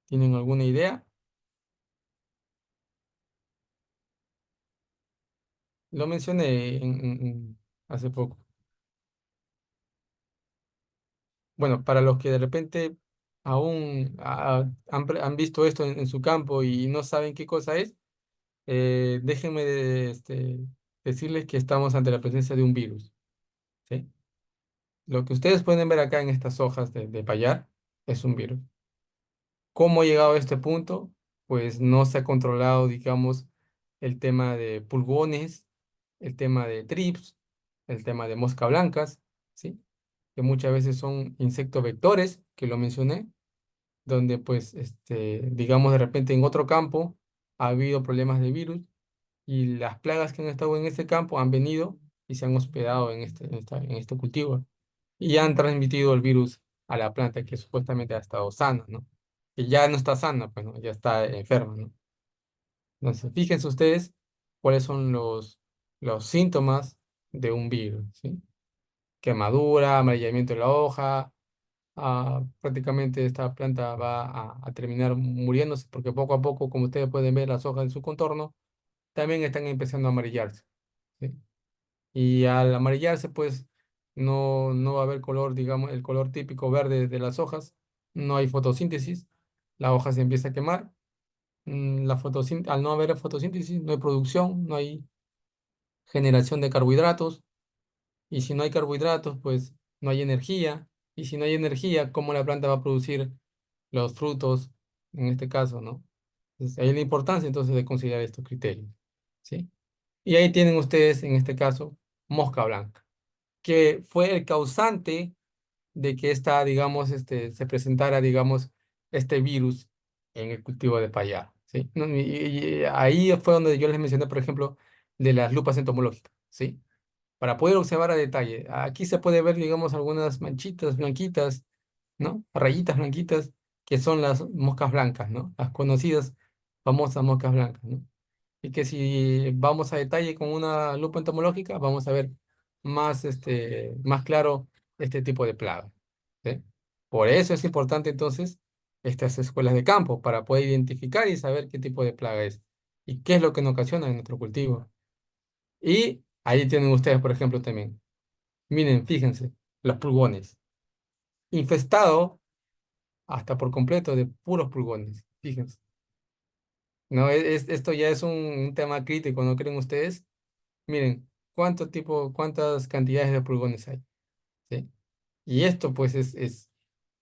¿Tienen alguna idea? Lo mencioné hace poco. Bueno, para los que de repente aún han visto esto en su campo y no saben qué cosa es, déjenme decirles que estamos ante la presencia de un virus, ¿sí? Lo que ustedes pueden ver acá en estas hojas de payar es un virus. ¿Cómo ha llegado a este punto? Pues no se ha controlado, digamos, el tema de pulgones, el tema de trips, el tema de mosca blancas, ¿sí? Que muchas veces son insectos vectores, que lo mencioné, donde pues, digamos, de repente en otro campo ha habido problemas de virus y las plagas que han estado en ese campo han venido y se han hospedado en este cultivo y han transmitido el virus a la planta que supuestamente ha estado sana, ¿no? Que ya no está sana, pues, ¿no? Ya está enferma, ¿no? Entonces, fíjense ustedes cuáles son los síntomas de un virus, ¿sí? Quemadura, amarillamiento de la hoja, prácticamente esta planta va a terminar muriéndose porque poco a poco, como ustedes pueden ver, las hojas en su contorno también están empezando a amarillarse, ¿sí? Y al amarillarse, pues no va a haber color, digamos, el color típico verde de las hojas, no hay fotosíntesis, la hoja se empieza a quemar. Al no haber fotosíntesis, no hay producción, no hay generación de carbohidratos, y si no hay carbohidratos, pues no hay energía, y si no hay energía, ¿cómo la planta va a producir los frutos en este caso, ¿no? Entonces, ahí la importancia entonces de considerar estos criterios, ¿sí? Y ahí tienen ustedes, en este caso, mosca blanca, que fue el causante de que digamos, se presentara, digamos, este virus en el cultivo de payá, ¿sí? No, y ahí fue donde yo les mencioné, por ejemplo, de las lupas entomológicas, ¿sí? Para poder observar a detalle. Aquí se puede ver, digamos, algunas manchitas blanquitas, ¿no? Rayitas blanquitas, que son las moscas blancas, ¿no? Las conocidas, famosas moscas blancas, ¿no? Y que si vamos a detalle con una lupa entomológica, vamos a ver más claro este tipo de plaga, ¿sí? Por eso es importante entonces estas escuelas de campo, para poder identificar y saber qué tipo de plaga es y qué es lo que nos ocasiona en nuestro cultivo. Y ahí tienen ustedes, por ejemplo, también. Miren, fíjense, los pulgones. Infestado hasta por completo de puros pulgones. Fíjense. No, esto ya es un tema crítico, ¿no creen ustedes? Miren, cuántas cantidades de pulgones hay, ¿sí? Y esto pues es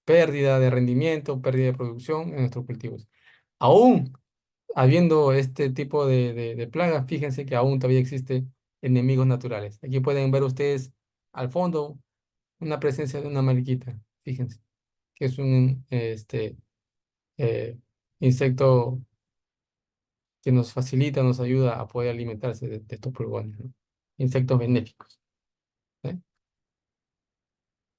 pérdida de rendimiento, pérdida de producción en nuestros cultivos. Aún habiendo este tipo de plagas, fíjense que aún todavía existe enemigos naturales. Aquí pueden ver ustedes al fondo una presencia de una mariquita, fíjense, que es un eh, insecto que nos facilita, nos ayuda a poder alimentarse de estos pulgones, ¿no? Insectos benéficos, ¿eh?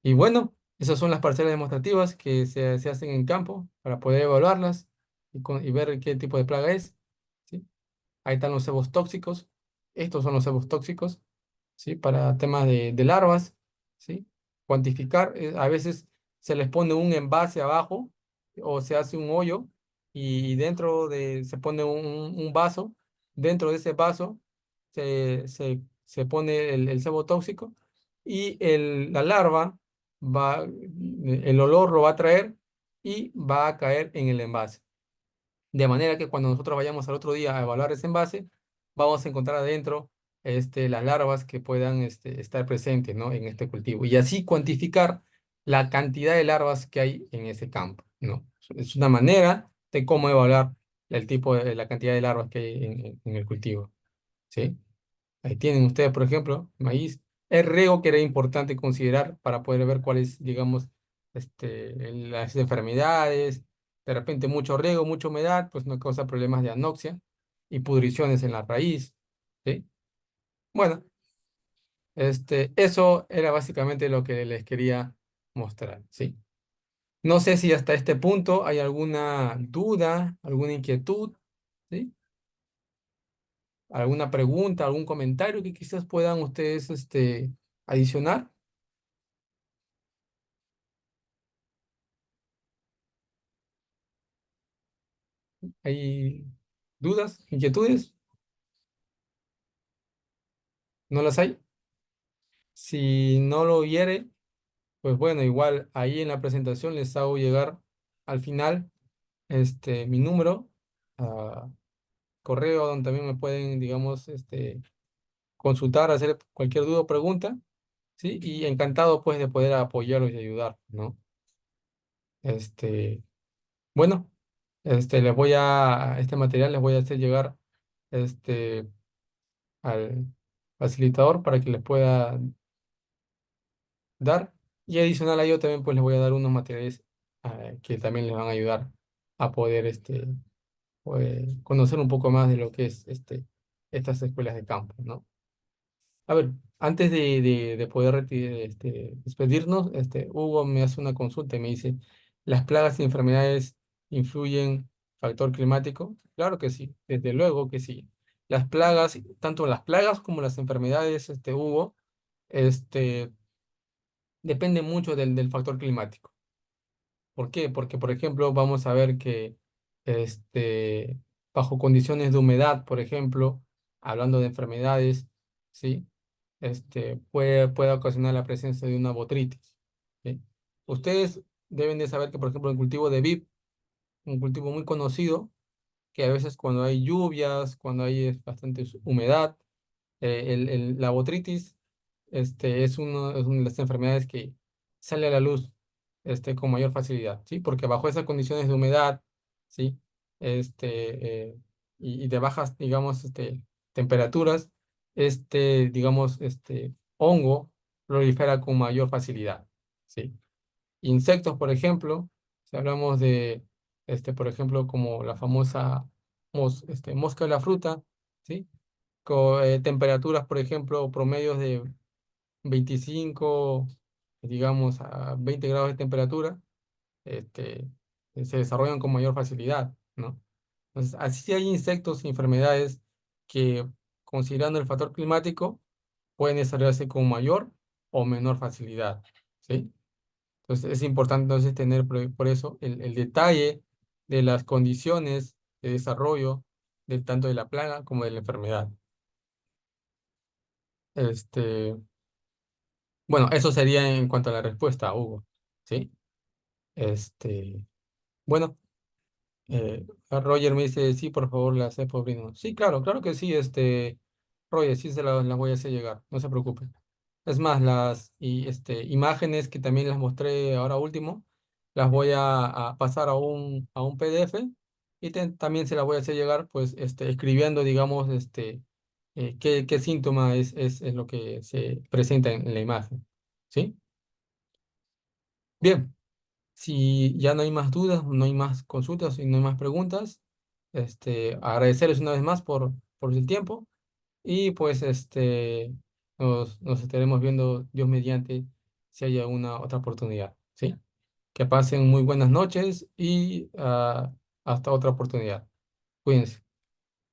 Y bueno, esas son las parcelas demostrativas que se hacen en campo para poder evaluarlas y ver qué tipo de plaga es, ¿sí? Ahí están los cebos tóxicos. Estos son los cebos tóxicos, ¿sí? Para temas de larvas, ¿sí? Cuantificar, a veces se les pone un envase abajo o se hace un hoyo y se pone un vaso. Dentro de ese vaso se pone el cebo tóxico y la larva el olor lo va a traer y va a caer en el envase. De manera que cuando nosotros vayamos al otro día a evaluar ese envase, vamos a encontrar adentro las larvas que puedan estar presentes, ¿no? En este cultivo. Y así cuantificar la cantidad de larvas que hay en ese campo, ¿no? Es una manera de cómo evaluar la cantidad de larvas que hay en el cultivo, ¿sí? Ahí tienen ustedes, por ejemplo, maíz. El riego que era importante considerar para poder ver cuáles, digamos, las enfermedades. De repente mucho riego, mucha humedad, pues nos causa problemas de anoxia y pudriciones en la raíz, ¿sí? Bueno, eso era básicamente lo que les quería mostrar, ¿sí? No sé si hasta este punto hay alguna duda, alguna inquietud, ¿sí? ¿Alguna pregunta, algún comentario que quizás puedan ustedes adicionar? ¿Hay dudas, inquietudes? ¿No las hay? Si no lo hubiere, pues bueno, igual ahí en la presentación les hago llegar al final mi número, a correo donde también me pueden, digamos, consultar, hacer cualquier duda o pregunta, ¿sí? Y encantado pues de poder apoyarlos y ayudar, ¿no? Este, bueno, este material les voy a hacer llegar este, al facilitador para que les pueda dar. Y adicional a ello también pues les voy a dar unos materiales que también les van a ayudar a poder pues, conocer un poco más de lo que es estas escuelas de campo, ¿no? A ver, antes de poder despedirnos, Hugo me hace una consulta y me dice, ¿las plagas y enfermedades influyen factor climático? Claro que sí, desde luego que sí. Las plagas, tanto las plagas como las enfermedades, Hugo, este, dependen mucho del factor climático. ¿Por qué? Porque, por ejemplo, vamos a ver que este, bajo condiciones de humedad, por ejemplo, hablando de enfermedades, ¿sí? Puede ocasionar la presencia de una botritis, ¿sí? Ustedes deben de saber que, por ejemplo, el cultivo de vid, un cultivo muy conocido, que a veces cuando hay lluvias, cuando hay bastante humedad, la botritis es una de las enfermedades que sale a la luz con mayor facilidad, ¿sí? Porque bajo esas condiciones de humedad, ¿sí? Y de bajas, digamos, temperaturas, digamos, hongo prolifera con mayor facilidad, ¿sí? Insectos, por ejemplo, si hablamos de, por ejemplo, como la famosa mosca de la fruta, ¿sí? Temperaturas, por ejemplo, promedios de 25, digamos, a 20 grados de temperatura, este, se desarrollan con mayor facilidad, ¿no? Entonces, así hay insectos y enfermedades que, considerando el factor climático, pueden desarrollarse con mayor o menor facilidad, ¿sí? Entonces, es importante entonces tener por eso el detalle de las condiciones de desarrollo del tanto de la plaga como de la enfermedad. Este, bueno, eso sería en cuanto a la respuesta, Hugo. ¿Sí? Este, bueno, Roger me dice, sí, por favor, la sé, pobrino. Sí, claro, claro que sí, Roger, sí se las voy a hacer llegar, no se preocupe. Es más, imágenes que también las mostré ahora último, las voy a pasar a un PDF y también se las voy a hacer llegar, pues, escribiendo, digamos, qué síntoma es lo que se presenta en la imagen. ¿Sí? Bien, si ya no hay más dudas, no hay más consultas y no hay más preguntas, agradecerles una vez más por el tiempo y pues nos estaremos viendo Dios mediante si haya una otra oportunidad, ¿sí? Que pasen muy buenas noches y hasta otra oportunidad. Cuídense.